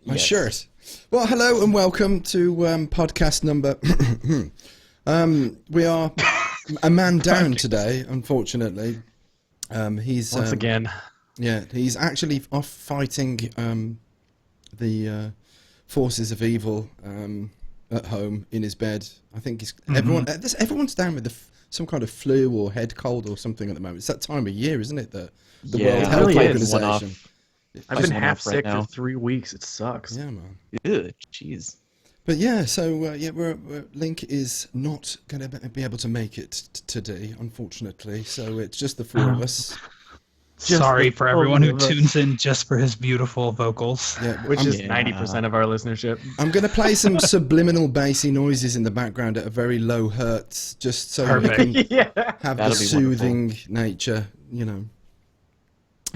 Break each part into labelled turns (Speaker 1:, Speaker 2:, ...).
Speaker 1: My shirt. Well, hello and welcome to podcast number. We are a man down today, unfortunately. He's
Speaker 2: once again.
Speaker 1: Yeah, he's actually off fighting the forces of evil at home in his bed. I think he's everyone's down with some kind of flu or head cold or something at the moment. It's that time of year, isn't it? The World Health Organization.
Speaker 2: I've been half sick for 3 weeks. It sucks.
Speaker 1: Yeah, man.
Speaker 3: Ew, jeez.
Speaker 1: But yeah, so Link is not going to be able to make it today, unfortunately. So it's just the four of us.
Speaker 4: Sorry for everyone who tunes in just for his beautiful vocals.
Speaker 1: Yeah,
Speaker 2: which is 90% of our listenership.
Speaker 1: I'm going to play some subliminal bassy noises in the background at a very low hertz, just so we can have the soothing nature, you know.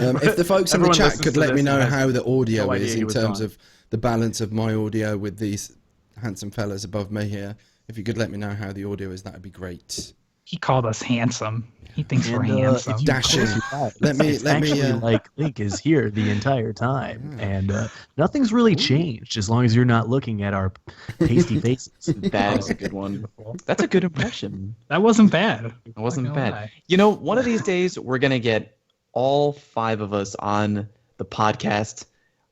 Speaker 1: If the folks in the chat could let me know how the audio is in terms of the balance of my audio with these handsome fellas above me here. If you could let me know how the audio is, that would be great.
Speaker 4: He called us handsome. He thinks we're handsome.
Speaker 1: Dashing. Let me.
Speaker 5: Like Link is here the entire time, and nothing's really changed as long as you're not looking at our pasty faces.
Speaker 3: That is a good one. That's a good impression.
Speaker 4: That wasn't bad.
Speaker 3: It wasn't bad. You know, one of these days we're gonna get all five of us on the podcast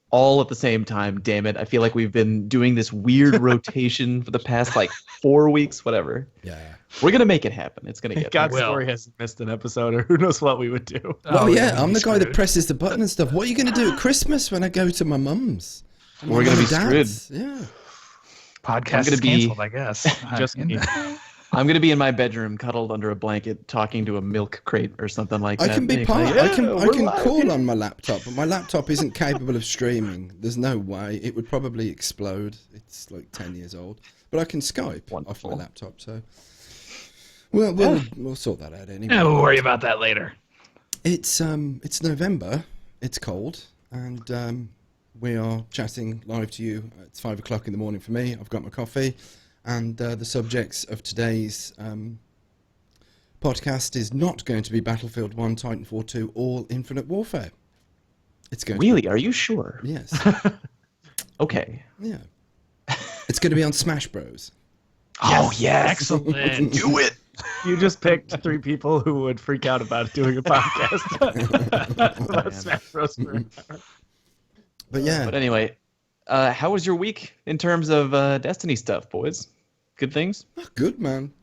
Speaker 3: all at the same time. Damn it. I feel like we've been doing this weird rotation for the past 4 weeks, whatever.
Speaker 1: Yeah.
Speaker 3: We're going to make it happen. It's going to get
Speaker 2: God Story hasn't missed an episode, or who knows what we would do.
Speaker 1: Well, I'm the guy that presses the button and stuff. What are you going to do at Christmas when I go to my mum's?
Speaker 3: We're going to be screwed.
Speaker 1: Yeah.
Speaker 4: Podcast is canceled, I guess.
Speaker 3: Just I'm going to be in my bedroom, cuddled under a blanket, talking to a milk crate or something like that.
Speaker 1: I can be I can call on my laptop, but my laptop isn't capable of streaming. There's no way. It would probably explode. It's 10 years old. But I can Skype off my laptop, so... We'll sort that out anyway.
Speaker 4: We'll worry about that later.
Speaker 1: It's November. It's cold, and we are chatting live to you. It's 5 o'clock in the morning for me. I've got my coffee. And the subjects of today's podcast is not going to be Battlefield 1, Titanfall 2, or Infinite Warfare. It's going
Speaker 3: to
Speaker 1: be...
Speaker 3: Are you sure?
Speaker 1: Yes.
Speaker 3: Okay.
Speaker 1: Yeah. It's going to be on Smash Bros.
Speaker 4: Oh, yes. Excellent.
Speaker 3: Do it.
Speaker 2: You just picked 3 people who would freak out about doing a podcast about Smash Bros.
Speaker 1: But yeah.
Speaker 3: But anyway, how was your week in terms of Destiny stuff, boys? Good things?
Speaker 1: Good, man.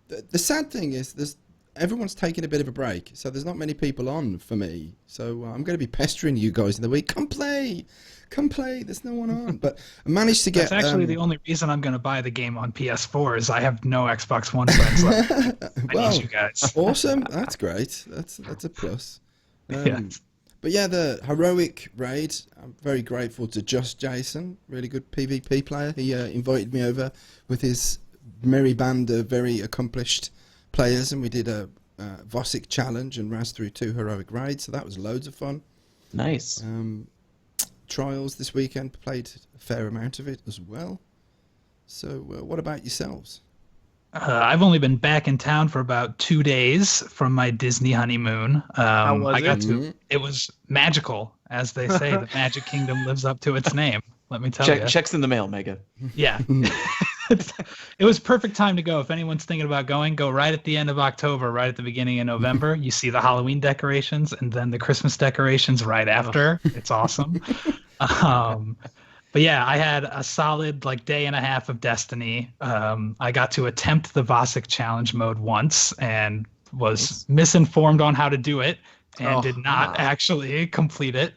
Speaker 1: The sad thing is everyone's taking a bit of a break, so there's not many people on for me. So I'm going to be pestering you guys in the week. Come play. There's no one on. But I managed to get...
Speaker 4: That's actually the only reason I'm going to buy the game on PS4 is I have no Xbox One friends left. I need you guys.
Speaker 1: Awesome. That's great. That's a plus.
Speaker 4: Yes.
Speaker 1: But yeah, the heroic raid, I'm very grateful to Just Jason, really good PvP player. He invited me over with his merry band of very accomplished players, and we did a Vosic challenge and ran through 2 heroic raids, so that was loads of fun.
Speaker 3: Nice.
Speaker 1: Trials this weekend, played a fair amount of it as well. So what about yourselves?
Speaker 4: I've only been back in town for about 2 days from my Disney honeymoon.
Speaker 2: How was it?
Speaker 4: It was magical, as they say. The Magic Kingdom lives up to its name. Let me tell you.
Speaker 3: Checks in the mail, Mega.
Speaker 4: Yeah. It was perfect time to go. If anyone's thinking about going, go right at the end of October, right at the beginning of November. You see the Halloween decorations and then the Christmas decorations right after. It's awesome. But yeah, I had a solid day and a half of Destiny. I got to attempt the Vosic challenge mode once and was misinformed on how to do it and did not actually complete it.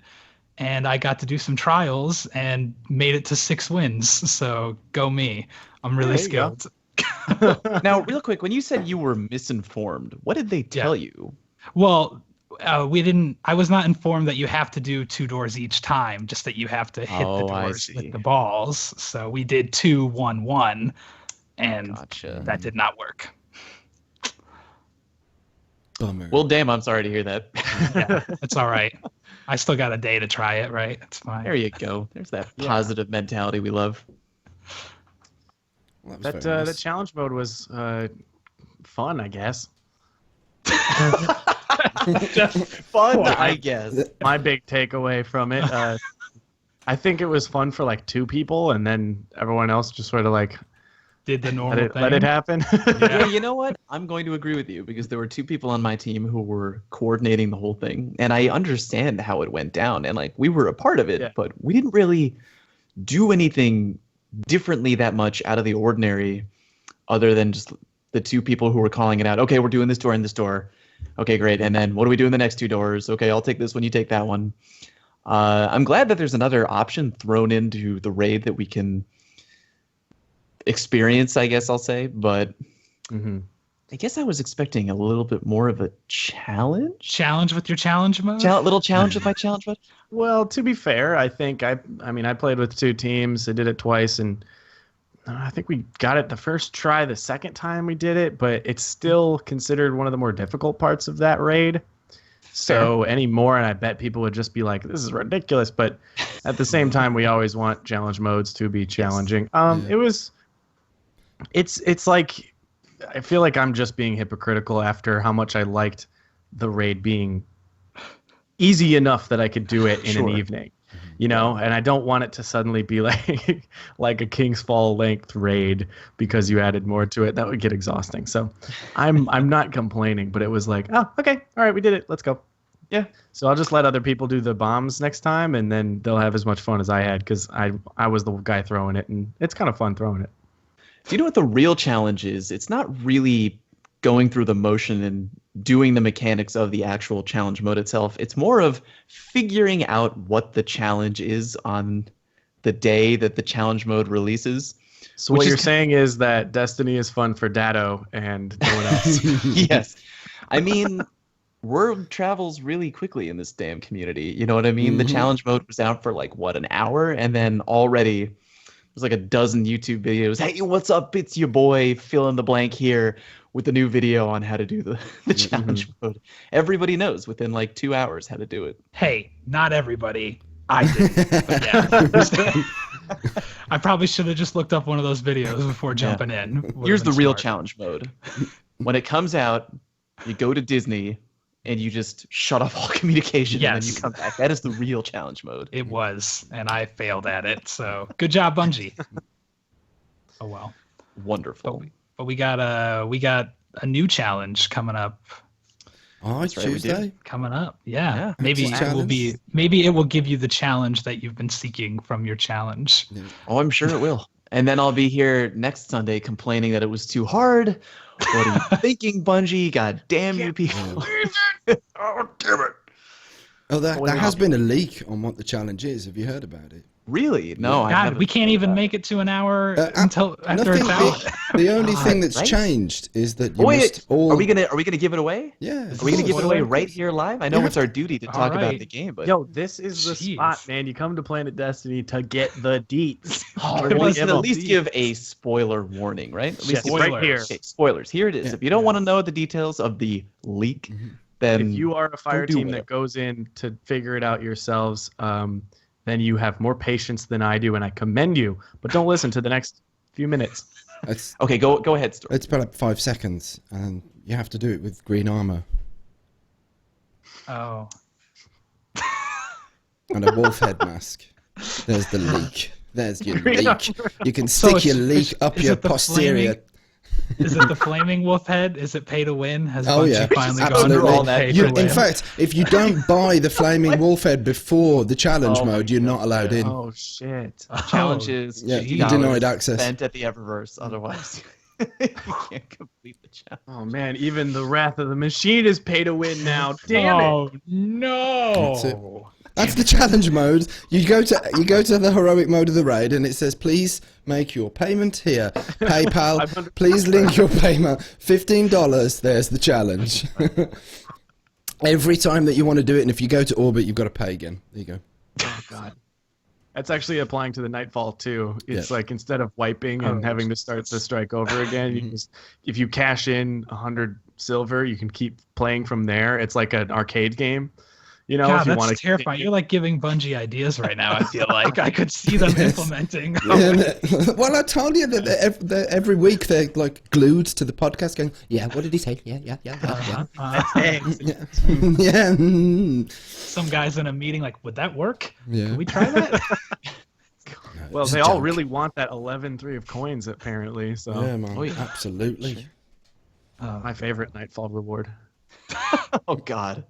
Speaker 4: And I got to do some trials and made it to 6 wins. So go me. I'm really skilled.
Speaker 3: Now, real quick, when you said you were misinformed, what did they tell you?
Speaker 4: Well, I was not informed that you have to do 2 doors each time, just that you have to hit the doors with the balls. So we did 2, 1, 1, and that did not work.
Speaker 1: Bummer.
Speaker 3: Well, damn, I'm sorry to hear that.
Speaker 4: Yeah, it's all right. I still got a day to try it, right? It's fine.
Speaker 3: There you go. There's that positive mentality we love.
Speaker 1: Well,
Speaker 2: that challenge mode was fun, I guess.
Speaker 3: Fun, I guess.
Speaker 5: My big takeaway from it, I think it was fun for like 2 people, and then everyone else just sort of like
Speaker 4: did the normal thing.
Speaker 5: Let it happen.
Speaker 3: Yeah, you know what? I'm going to agree with you because there were 2 people on my team who were coordinating the whole thing, and I understand how it went down, and like we were a part of it, but we didn't really do anything differently that much out of the ordinary, other than just the 2 people who were calling it out. Okay, we're doing this door and this door. Okay, great. And then what do we do in the next 2 doors? Okay, I'll take this one. You take that one. I'm glad that there's another option thrown into the raid that we can experience, I guess I'll say. But I guess I was expecting a little bit more of a challenge.
Speaker 4: Challenge with your challenge mode?
Speaker 3: Little challenge with my challenge mode?
Speaker 5: Well, to be fair, I think I played with 2 teams. I did it twice, and I think we got it the first try. The second time we did it, but it's still considered one of the more difficult parts of that raid. So anymore, and I bet people would just be like, "This is ridiculous." But at the same time, we always want challenge modes to be challenging. It's like I feel like I'm just being hypocritical after how much I liked the raid being easy enough that I could do it in an evening. You know, and I don't want it to suddenly be like a King's Fall length raid because you added more to it. That would get exhausting. So I'm not complaining, but it was like, oh, okay, all right, we did it. Let's go. Yeah. So I'll just let other people do the bombs next time, and then they'll have as much fun as I had because I was the guy throwing it, and it's kind of fun throwing it.
Speaker 3: Do you know what the real challenge is? It's not really going through the motion and doing the mechanics of the actual challenge mode itself. It's more of figuring out what the challenge is on the day that the challenge mode releases.
Speaker 5: So what you're saying is that Destiny is fun for Datto and no one else.
Speaker 3: Yes. I mean, word travels really quickly in this damn community. You know what I mean? The challenge mode was out for like, what, an hour? And then already there's like a dozen YouTube videos. Hey, what's up? It's your boy, fill in the blank here, with the new video on how to do the challenge mode. Everybody knows within like 2 hours how to do it.
Speaker 4: Hey, not everybody. I did. Yeah. I probably should have just looked up one of those videos before jumping in.
Speaker 3: Here's the real challenge mode. When it comes out, you go to Disney and you just shut off all communication and then you come back. That is the real challenge mode.
Speaker 4: It was, and I failed at it. So good job, Bungie. Oh well.
Speaker 3: Wonderful.
Speaker 4: But we got a new challenge coming up.
Speaker 1: Oh, it's Tuesday
Speaker 4: coming up. Yeah. Maybe it will give you the challenge that you've been seeking from your challenge.
Speaker 1: Yeah.
Speaker 3: Oh, I'm sure it will. And then I'll be here next Sunday complaining that it was too hard. What are you thinking, Bungie? God damn you people.
Speaker 5: Oh, damn it.
Speaker 1: Oh, there has been a leak on what the challenge is. Have you heard about it?
Speaker 3: Really? No, I haven't.
Speaker 4: We can't even make it to an hour until after it's out.
Speaker 1: The only thing that's changed is that you must all.
Speaker 3: Are we gonna give it away?
Speaker 1: Yeah.
Speaker 3: Are we gonna give it away right here live? I know it's our duty to talk about the game, but
Speaker 5: this is the spot, man. You come to Planet Destiny to get the deets.
Speaker 3: At least give a spoiler warning, right? At least
Speaker 5: right here.
Speaker 3: Okay, spoilers. Here it is. If you don't want to know the details of the leak, then
Speaker 5: if you are a fire team that goes in to figure it out yourselves, then you have more patience than I do, and I commend you. But don't listen to the next few minutes.
Speaker 3: Okay, go ahead, Stuart.
Speaker 1: It's about 5 seconds, and you have to do it with green armor.
Speaker 4: Oh.
Speaker 1: And a wolf head mask. There's the leak. There's your leak. You can stick your leak up your posterior.
Speaker 4: Is it the flaming wolf head? Is it pay to win? Has
Speaker 1: Bungie
Speaker 4: finally
Speaker 1: absolutely.
Speaker 4: gone all that?
Speaker 1: In fact, if you don't buy the flaming wolf head before the challenge mode, you're not allowed in.
Speaker 5: Oh shit!
Speaker 3: Challenges.
Speaker 1: You're denied access.
Speaker 3: Spent at the Eververse, otherwise you can't complete the challenge.
Speaker 5: Oh man, even the Wrath of the Machine is pay to win now. Damn it!
Speaker 4: Oh no!
Speaker 1: That's the challenge mode. You go to the heroic mode of the raid, and it says, "Please make your payment here. PayPal. Please link your payment. $15. There's the challenge." Every time that you want to do it, and if you go to orbit, you've got to pay again. There you go.
Speaker 5: Oh god. That's actually applying to the Nightfall too. It's like instead of wiping and having to start the strike over again, you just, if you cash in 100 silver, you can keep playing from there. It's like an arcade game. You know,
Speaker 4: God,
Speaker 5: if you
Speaker 4: that's
Speaker 5: want to
Speaker 4: terrifying. You're like giving Bungie ideas right now. I feel like I could see them implementing.
Speaker 1: Well, I told you that every week they're like glued to the podcast, going, "Yeah, what did he say? Yeah. Yeah.
Speaker 4: Some guys in a meeting like, would that work?
Speaker 1: Yeah.
Speaker 4: Can we try that?
Speaker 5: Well, they all really want that 11-3 of coins, apparently. So
Speaker 1: Yeah, man. Absolutely.
Speaker 5: my favorite Nightfall reward.
Speaker 3: Oh God.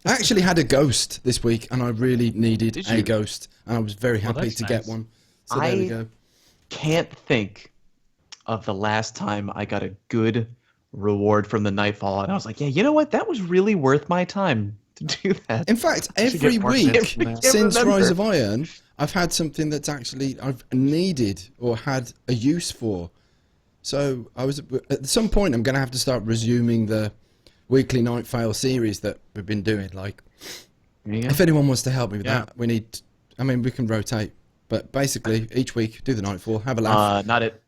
Speaker 1: I actually had a ghost this week, and I really needed
Speaker 3: Did
Speaker 1: a
Speaker 3: you?
Speaker 1: ghost, and I was very happy
Speaker 4: that's
Speaker 1: to
Speaker 4: nice.
Speaker 1: get one. So there we
Speaker 3: I-
Speaker 1: go.
Speaker 3: Can't think of the last time I got a good reward from the Nightfall, and I was like, yeah, you know what? That was really worth my time to do that.
Speaker 1: In fact,
Speaker 5: should
Speaker 1: every
Speaker 5: get more
Speaker 1: week
Speaker 5: tips from that.
Speaker 1: since
Speaker 3: remember.
Speaker 1: Rise of Iron, I've had something that's actually I've needed or had a use for. So I was at some point I'm going to have to start resuming the weekly Nightfall series that we've been doing. Like,
Speaker 3: There you go.
Speaker 1: if anyone wants to help me with
Speaker 5: Yeah.
Speaker 1: that, we need. I mean, we can rotate, but basically each week do the Nightfall, have a laugh.
Speaker 3: Not it.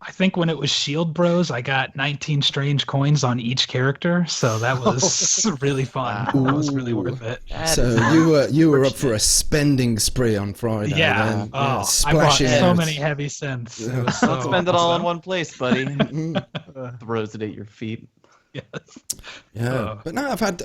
Speaker 4: I think when it was Shield Bros, I got 19 strange coins on each character, so that was really fun.
Speaker 3: Wow.
Speaker 4: That was really worth it.
Speaker 3: That
Speaker 1: So
Speaker 3: is
Speaker 1: you were up for a spending spree on Friday.
Speaker 4: Yeah.
Speaker 1: then,
Speaker 4: Oh, I bought
Speaker 1: splashing
Speaker 4: so
Speaker 1: out.
Speaker 4: many heavy synths. It was
Speaker 3: Don't
Speaker 4: so
Speaker 3: spend it all in
Speaker 4: awesome.
Speaker 3: one place, buddy.
Speaker 1: Mm.
Speaker 3: Throws it at your feet.
Speaker 4: Yes.
Speaker 1: Yeah, but no, I've had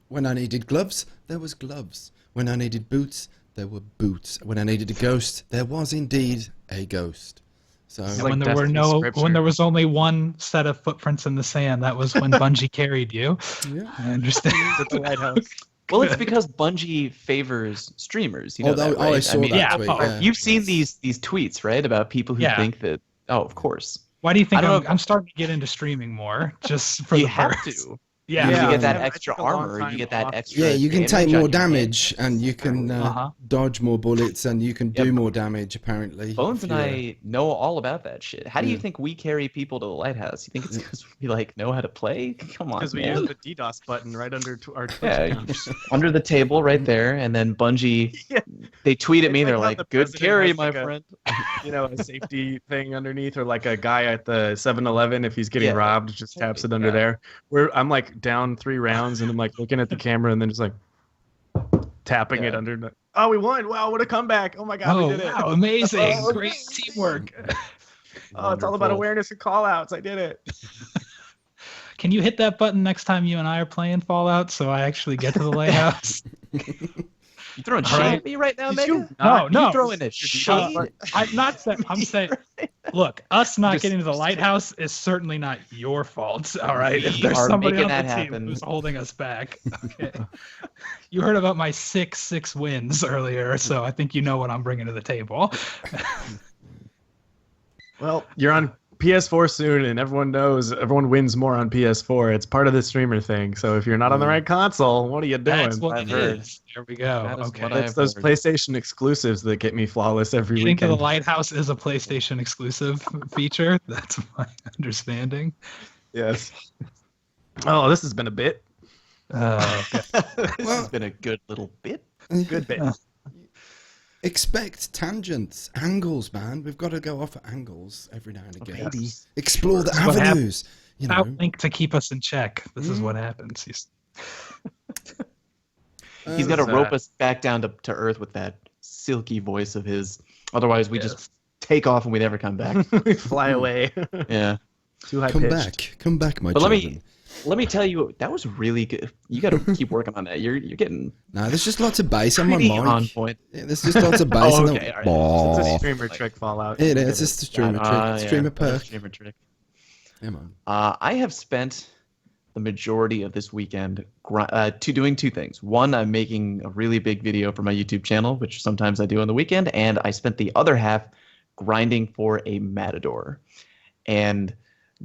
Speaker 1: when I needed gloves, there was gloves. When I needed boots, there were boots. When I needed a ghost, there was indeed a ghost. So
Speaker 4: And
Speaker 5: like
Speaker 4: when there were
Speaker 5: Destiny's
Speaker 4: when
Speaker 5: scripture.
Speaker 4: there was only one set of footprints in the sand, that was when Bungie carried you.
Speaker 1: yeah.
Speaker 4: I understand.
Speaker 5: At the lighthouse.
Speaker 3: Well, it's because Bungie favors streamers. You know
Speaker 1: Although
Speaker 3: that, right?
Speaker 1: I saw that
Speaker 4: yeah,
Speaker 1: tweet.
Speaker 4: oh,
Speaker 1: Yeah.
Speaker 3: You've seen these tweets, right, about people who
Speaker 4: Yeah.
Speaker 3: think that. Oh, of course.
Speaker 4: Why do you think
Speaker 3: I don't know
Speaker 4: I'm starting to get into streaming more just for
Speaker 3: You
Speaker 4: the
Speaker 3: have
Speaker 4: perks?
Speaker 3: to.
Speaker 4: Yeah.
Speaker 3: You
Speaker 5: Yeah.
Speaker 3: get that
Speaker 5: Yeah, I
Speaker 3: extra
Speaker 5: took a long
Speaker 3: armor.
Speaker 5: time
Speaker 3: You get that
Speaker 5: off.
Speaker 3: extra.
Speaker 1: Yeah, you can
Speaker 3: damage
Speaker 1: take
Speaker 3: on
Speaker 1: more
Speaker 3: your
Speaker 1: damage, and you can dodge more bullets, and you can do
Speaker 3: Yep.
Speaker 1: more damage. Apparently,
Speaker 3: Bones
Speaker 1: if
Speaker 3: and
Speaker 1: you're-
Speaker 3: I know all about that shit. How do you
Speaker 1: Yeah.
Speaker 3: think we carry people to the lighthouse? You think it's because we like know how to play? Come on,
Speaker 5: Because we
Speaker 3: man.
Speaker 5: use the DDoS button right under our Twitch
Speaker 3: Yeah, you
Speaker 5: account.
Speaker 3: just under the table right there, and then Bungie,
Speaker 5: Yeah.
Speaker 3: they tweet at me.
Speaker 5: It's
Speaker 3: They're
Speaker 5: like how
Speaker 3: like,
Speaker 5: the
Speaker 3: "Good
Speaker 5: president
Speaker 3: carry,
Speaker 5: has
Speaker 3: my
Speaker 5: like a-
Speaker 3: friend."
Speaker 5: You know, a safety thing underneath, or like a guy at the 7-Eleven, if he's getting
Speaker 3: Yeah.
Speaker 5: robbed, just taps it under
Speaker 3: Yeah.
Speaker 5: there. Where I'm like down 3 rounds, and I'm like looking at the camera, and then just like tapping it
Speaker 3: Yeah.
Speaker 5: under. Oh, we won! Wow, what a comeback! Oh my god,
Speaker 4: Oh,
Speaker 5: we did it!
Speaker 4: wow, amazing.
Speaker 5: Oh,
Speaker 4: Great teamwork.
Speaker 5: Oh, it's all about
Speaker 3: Wonderful.
Speaker 5: awareness and call outs. I did it.
Speaker 4: Can you hit that button next time you and I are playing Fallout so I actually get to the lighthouse?
Speaker 3: You throwing
Speaker 4: All
Speaker 3: shit
Speaker 4: right.
Speaker 3: at me right now,
Speaker 5: Did
Speaker 3: Mega?
Speaker 5: you
Speaker 4: No,
Speaker 3: You
Speaker 4: no.
Speaker 3: throwing a shade?
Speaker 4: I'm not saying. I'm saying. Look, us not
Speaker 3: Just-
Speaker 4: getting to the lighthouse is certainly not your fault. All right, if
Speaker 3: We
Speaker 4: there's
Speaker 3: are
Speaker 4: somebody
Speaker 3: making
Speaker 4: on the
Speaker 3: that
Speaker 4: team
Speaker 3: happen.
Speaker 4: who's holding us back. Okay. You heard about my 6 wins earlier, so I think you know what I'm bringing to the table.
Speaker 5: Well, you're on PS4 soon, and everyone wins more on PS4. It's part of the streamer thing. So if you're not on the right console, what are you doing?
Speaker 4: That's what
Speaker 3: I've
Speaker 4: it
Speaker 3: heard.
Speaker 4: is. There we go.
Speaker 3: That is
Speaker 4: Okay.
Speaker 3: what I-
Speaker 5: It's those
Speaker 3: heard.
Speaker 5: PlayStation exclusives that get me flawless every
Speaker 4: You think the
Speaker 5: weekend.
Speaker 4: lighthouse is a PlayStation exclusive feature? That's my understanding.
Speaker 5: Yes. Oh, this has been a bit.
Speaker 3: This
Speaker 1: Well-
Speaker 3: has been a good little bit.
Speaker 5: Good bit.
Speaker 1: Expect tangents, angles, man. We've got to go off at angles every now and again.
Speaker 3: Maybe.
Speaker 1: Explore the
Speaker 4: That's what
Speaker 1: avenues. You know.
Speaker 4: Without Link to keep us in check. This is what happens.
Speaker 3: He's got to
Speaker 5: So-
Speaker 3: rope us back down to earth with that silky voice of his. Otherwise, we just take off and we never come back.
Speaker 5: We fly away.
Speaker 3: Yeah.
Speaker 5: Too high
Speaker 1: Come
Speaker 5: pitched.
Speaker 1: back, my
Speaker 3: But
Speaker 1: children.
Speaker 3: let me tell you, that was really good. You got to keep working on that. You're getting
Speaker 1: No, there's just lots of bass on my
Speaker 3: pretty
Speaker 1: mic.
Speaker 3: on point.
Speaker 1: Yeah, there's just lots of bass.
Speaker 3: Oh,
Speaker 1: on
Speaker 3: okay,
Speaker 1: the...
Speaker 3: all right.
Speaker 5: It's a
Speaker 1: Blah.
Speaker 5: streamer trick Fallout.
Speaker 1: It is. It's just a streamer trick.
Speaker 3: Yeah,
Speaker 1: Streamer
Speaker 3: that's a
Speaker 1: perk.
Speaker 3: streamer trick.
Speaker 1: Yeah, man.
Speaker 3: I have spent the majority of this weekend doing 2 things. One, I'm making a really big video for my YouTube channel, which sometimes I do on the weekend, and I spent the other half grinding for a Matador. And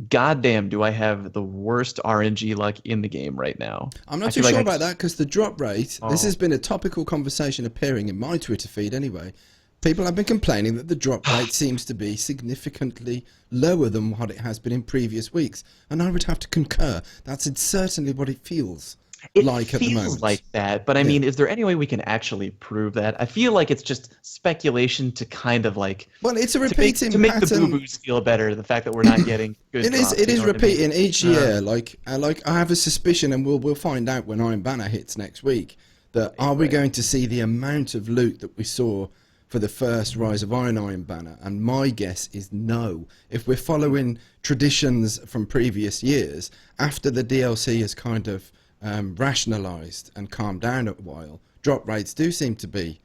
Speaker 3: goddamn, do I have the worst RNG luck in the game right now.
Speaker 1: I'm
Speaker 3: I
Speaker 1: not too
Speaker 3: feel
Speaker 1: sure
Speaker 3: like
Speaker 1: about that because the drop rate, this
Speaker 5: Oh.
Speaker 1: has been a topical conversation appearing in my Twitter feed anyway. People have been complaining that the drop rate seems to be significantly lower than what it has been in previous weeks. And I would have to concur. That's certainly what it feels. like at the moment.
Speaker 3: It feels like that, but I mean, is there any way we can actually prove that? I feel like it's just speculation to kind of like.
Speaker 1: Well, it's a repeating
Speaker 3: to make
Speaker 1: pattern.
Speaker 3: the boo-boos feel better. The fact that we're not getting good.
Speaker 1: It is repeating each year. Like I have a suspicion, and we'll find out when Iron Banner hits next week. That are we going to see the amount of loot that we saw for the first Rise of Iron Banner? And my guess is no. If we're following traditions from previous years, after the DLC has kind of rationalized and calmed down a while, drop rates do seem to be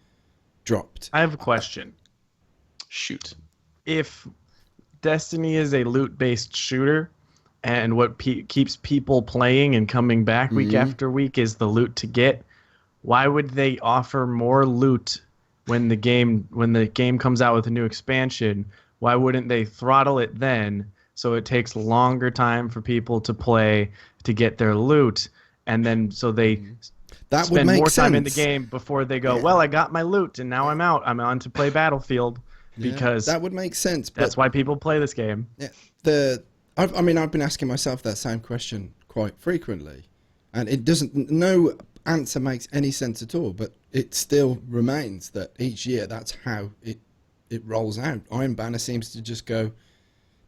Speaker 1: dropped.
Speaker 5: I have a question.
Speaker 3: Shoot.
Speaker 5: If Destiny is a loot-based shooter, and what keeps people playing and coming back week after week is the loot to get, why would they offer more loot when the game comes out with a new expansion? Why wouldn't they throttle it then so it takes longer time for people to play to get their loot, and then so they spend more time in the game before they go, well, I got my loot and now I'm out. I'm on to play Battlefield, because
Speaker 1: that would make sense. But
Speaker 5: that's why people play this game.
Speaker 1: Yeah, I've been asking myself that same question quite frequently, and it doesn't. No answer makes any sense at all. But it still remains that each year that's how it rolls out. Iron Banner seems to just go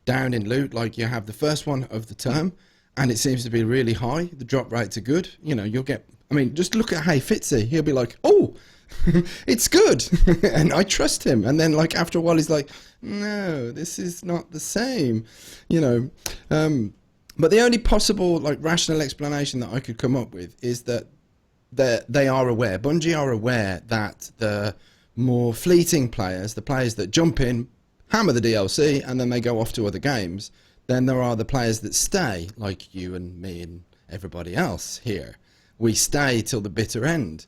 Speaker 1: down in loot. Like you have the first one of the term, and it seems to be really high. The drop rates are good. You know, you'll get. I mean, just look at Hey Fitzy. He'll be like, oh. It's good, and I trust him. And then, like after a while, he's like, "No, this is not the same," you know. But the only possible, like, rational explanation that I could come up with is that they are aware. Bungie are aware that the more fleeting players, the players that jump in, hammer the DLC, and then they go off to other games, then there are the players that stay, like you and me and everybody else here. We stay till the bitter end.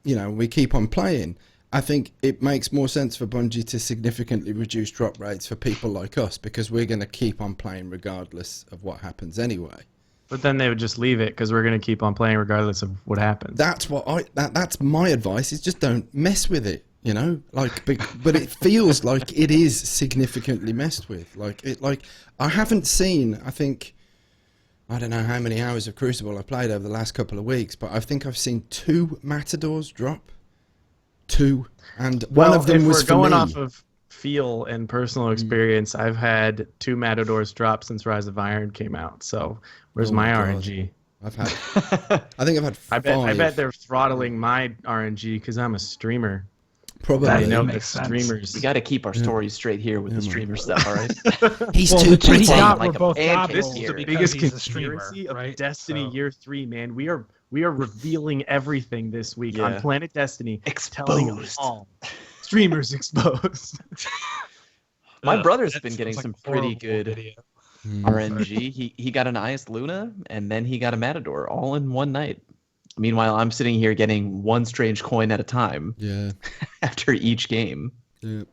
Speaker 1: You know, we keep on playing. I think it makes more sense for Bungie to significantly reduce drop rates for people like us, because we're going to keep on playing regardless of what happens anyway.
Speaker 5: But then they would just leave it because we're going to keep on playing regardless of what happens.
Speaker 1: That's what that's my advice, is just don't mess with it, you know? Like, but it feels like it is significantly messed with. Like I haven't seen, I don't know how many hours of Crucible I've played over the last couple of weeks, but I think I've seen 2 Matadors drop. 2. And one of them was for me.
Speaker 5: Well, if we're going off of feel and personal experience, I've had 2 Matadors drop since Rise of Iron came out. So where's my RNG?
Speaker 1: I think I've had 5.
Speaker 5: I bet they're throttling my RNG because I'm a streamer.
Speaker 1: Probably.
Speaker 5: I know
Speaker 4: makes
Speaker 5: streamers.
Speaker 3: We got to keep our stories straight here with the streamer stuff, all right?
Speaker 1: He's too pretty.
Speaker 3: Like
Speaker 4: both
Speaker 5: This is the biggest conspiracy
Speaker 4: streamer,
Speaker 5: of Destiny Year 3, man. We are revealing everything this week on Planet Destiny. Telling us all. Streamers exposed.
Speaker 3: My brother's been getting some pretty good RNG. He got an Ice Luna, and then he got a Matador all in one night. Meanwhile, I'm sitting here getting one strange coin at a time.
Speaker 1: Yeah.
Speaker 3: After each game.
Speaker 1: Yeah.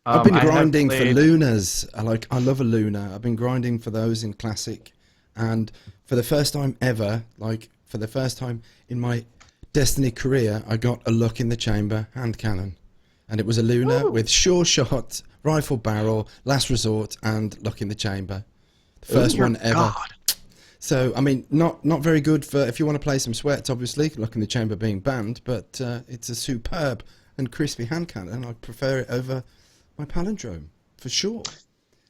Speaker 1: I've been grinding for Lunas. I love a Luna. I've been grinding for those in Classic, and for the first time ever, for the first time in my Destiny career, I got a Luck in the Chamber hand cannon, and it was a Luna with Sure Shot, Rifle Barrel, Last Resort, and Luck in the Chamber. The first one ever. God. So, I mean, not very good for if you want to play some sweats, obviously, Luck in the Chamber being banned, but it's a superb and crispy hand cannon. I prefer it over my Palindrome, for sure.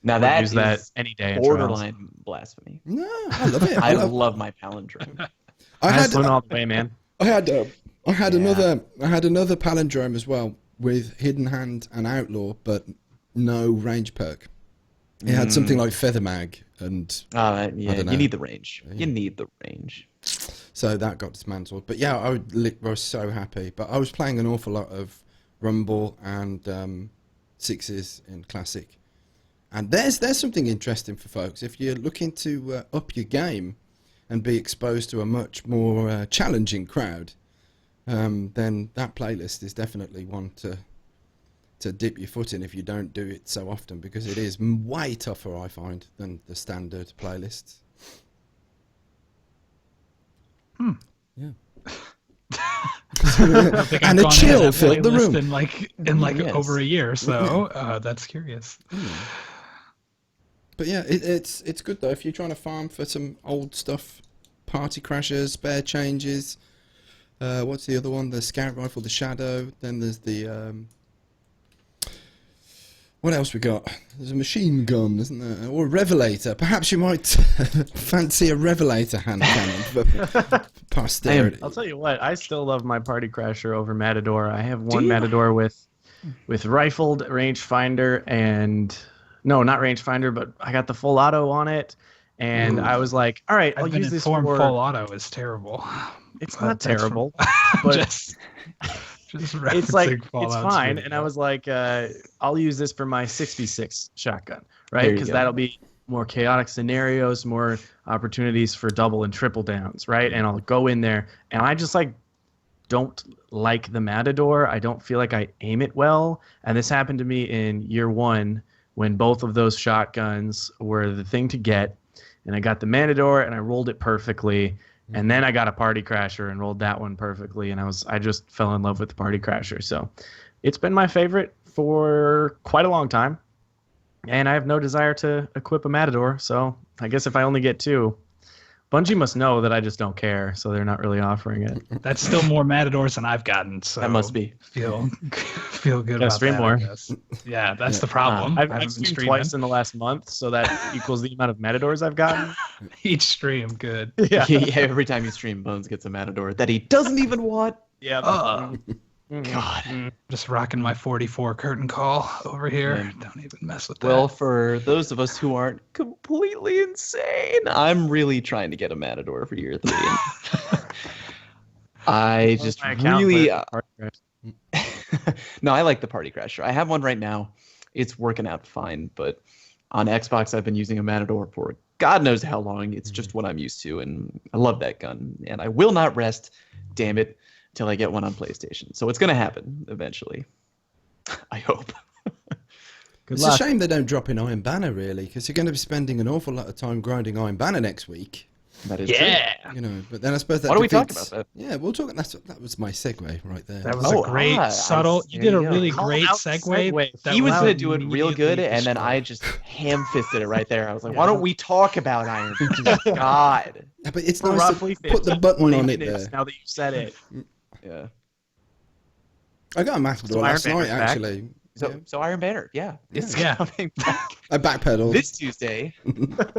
Speaker 3: Now that
Speaker 5: use that any day
Speaker 3: borderline blasphemy.
Speaker 1: No, I love it.
Speaker 3: I love my Palindrome.
Speaker 5: I had all the way, man.
Speaker 1: I had another Palindrome as well with Hidden Hand and Outlaw, but no range perk. It had something like Feather Mag. And
Speaker 3: you need the range. You need the range.
Speaker 1: So that got dismantled. But yeah, I was so happy. But I was playing an awful lot of Rumble and Sixes in Classic. And there's something interesting for folks. If you're looking to up your game and be exposed to a much more challenging crowd, then that playlist is definitely one to dip your foot in if you don't do it so often, because it is way tougher, I find, than the standard playlists. Yeah.
Speaker 4: And
Speaker 1: a chill filled the room
Speaker 4: in over a year, so that's curious.
Speaker 1: But yeah, it's good though if you're trying to farm for some old stuff, Party Crasher, Spare Changes. What's the other one? The Scout Rifle, the Shadow. Then there's the... what else we got? There's a machine gun, isn't there? Or a Revelator. Perhaps you might fancy a Revelator hand cannon for posterity.
Speaker 5: I'll tell you what, I still love my Party Crasher over Matador. I have one Matador with rifled rangefinder and... No, not rangefinder, but I got the full auto on it. And I was like, all right, I'll use this for...
Speaker 4: full auto is terrible.
Speaker 5: It's not terrible, but...
Speaker 4: just
Speaker 5: it's like it's fine, and I was like, I'll use this for my 6v6 shotgun, right? Because that'll be more chaotic scenarios, more opportunities for double and triple downs, right? And I'll go in there, and I just like don't like the Matador. I don't feel like I aim it well, and this happened to me in year 1 when both of those shotguns were the thing to get, and I got the Matador and I rolled it perfectly. And then I got a Party Crasher and rolled that one perfectly, and I just fell in love with the Party Crasher. So it's been my favorite for quite a long time, and I have no desire to equip a Matador. So I guess if I only get 2, Bungie must know that I just don't care, so they're not really offering it.
Speaker 4: That's still more Matadors than I've gotten. So
Speaker 3: that must be.
Speaker 4: Feel good about
Speaker 5: stream
Speaker 4: that,
Speaker 5: more.
Speaker 4: I guess. Yeah, that's the problem.
Speaker 5: I've streamed twice in the last month, so that equals the amount of Matadors I've gotten.
Speaker 4: Each stream, good.
Speaker 3: Yeah. Every time you stream, Bones gets a Matador that he doesn't even want.
Speaker 5: Yeah.
Speaker 3: God.
Speaker 4: Just rocking my 44 curtain call over here. Don't even mess with that.
Speaker 3: Well, for those of us who aren't completely insane, I'm really trying to get a Matador for year 3. I just really... No, I like the Party Crasher. I have one right now. It's working out fine, but on Xbox I've been using a Matador for God knows how long. It's just what I'm used to, and I love that gun. And I will not rest, damn it, till I get one on PlayStation. So it's going to happen eventually. I hope.
Speaker 1: It's a shame they don't drop in Iron Banner, really, because you're going to be spending an awful lot of time grinding Iron Banner next week.
Speaker 3: That is true.
Speaker 1: You know, but then I suppose that
Speaker 3: Why don't we talk about that?
Speaker 1: Yeah, we'll talk. That was my segue right there.
Speaker 4: That was a great, subtle... You did a really great segue.
Speaker 3: He was going to do it real good, and then I just ham-fisted it right there. I was like, why don't we talk about Iron Banner? God.
Speaker 1: Yeah, but it's nice to put the button on it there.
Speaker 5: Now that you said it.
Speaker 3: Yeah.
Speaker 1: I got a Matador last night, actually.
Speaker 3: So Iron Banner, it's coming back.
Speaker 1: I backpedaled.
Speaker 3: This Tuesday,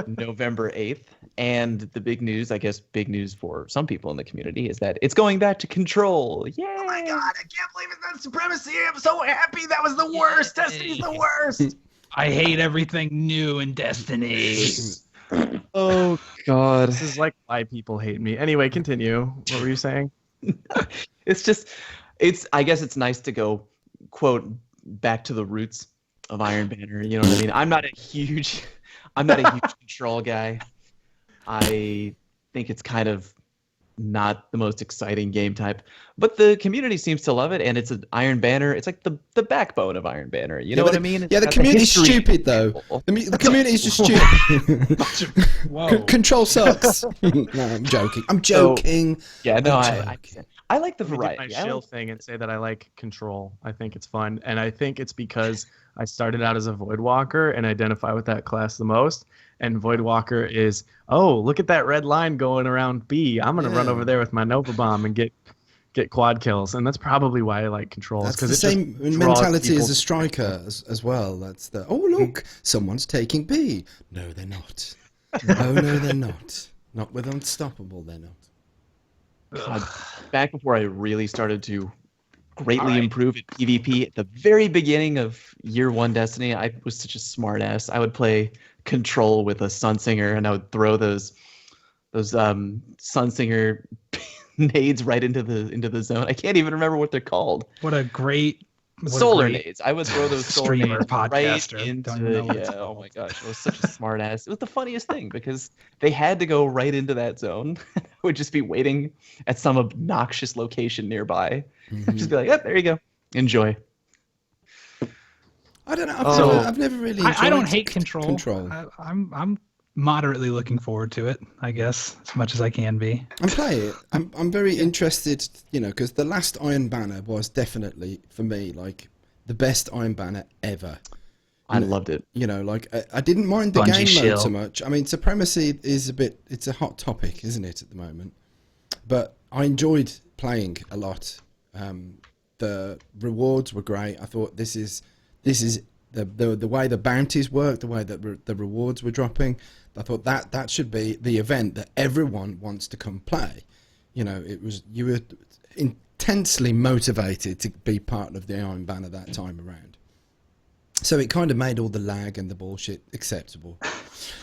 Speaker 3: November 8th, and the big news, I guess big news for some people in the community, is that it's going back to Control. Yay!
Speaker 5: Oh my God, I can't believe it's not Supremacy. I'm so happy. That was the worst. Destiny's the worst.
Speaker 4: I hate everything new in Destiny.
Speaker 3: Oh, God.
Speaker 5: This is like why people hate me. Anyway, continue. What were you saying?
Speaker 3: I guess it's nice to go, quote, back to the roots of Iron Banner. You know what I mean? I'm not a huge Control guy. I think it's kind of not the most exciting game type, but the community seems to love it, and it's an Iron Banner. It's like the backbone of Iron Banner. You know what I mean?
Speaker 1: The community's stupid, though. The community's just stupid.
Speaker 4: Whoa.
Speaker 1: Control sucks. No, I'm joking.
Speaker 3: I like the variety.
Speaker 5: I my shill thing and say that I like Control. I think it's fun, and I think it's because I started out as a Voidwalker and identify with that class the most. And Voidwalker is, look at that red line going around B. I'm gonna run over there with my Nova Bomb and get quad kills, and that's probably why I like Control.
Speaker 1: That's the same mentality as a striker as well. That's look, someone's taking B. No, they're not. No, they're not. Not with Unstoppable, they're not.
Speaker 3: Back before I really started to greatly improve at PvP, at the very beginning of year 1 Destiny, I was such a smartass. I would play Control with a Sunsinger, and I would throw those Sunsinger nades right into the zone. I can't even remember what they're called.
Speaker 4: What a great
Speaker 3: solar nades. I would throw those solar nades
Speaker 4: podcaster.
Speaker 3: Right into oh my gosh, I was such a smart ass. It was the funniest thing because they had to go right into that zone. I would just be waiting at some obnoxious location nearby. I'd just be like, there you go. Enjoy.
Speaker 1: I don't know. I've never really
Speaker 4: I don't hate Control. I'm moderately looking forward to it, I guess, as much as I can be.
Speaker 1: I'm playing it. I'm very interested, because the last Iron Banner was definitely, for me, like the best Iron Banner ever.
Speaker 3: I loved it.
Speaker 1: You know, like I didn't mind the
Speaker 4: Bungie
Speaker 1: game mode
Speaker 4: shill.
Speaker 1: so much. I mean, Supremacy is it's a hot topic, isn't it, at the moment? But I enjoyed playing a lot. The rewards were great. I thought this is the way the bounties work, the way that the rewards were dropping. I thought that should be the event that everyone wants to come play. You know, you were intensely motivated to be part of the Iron Banner that time around. So it kind of made all the lag and the bullshit acceptable.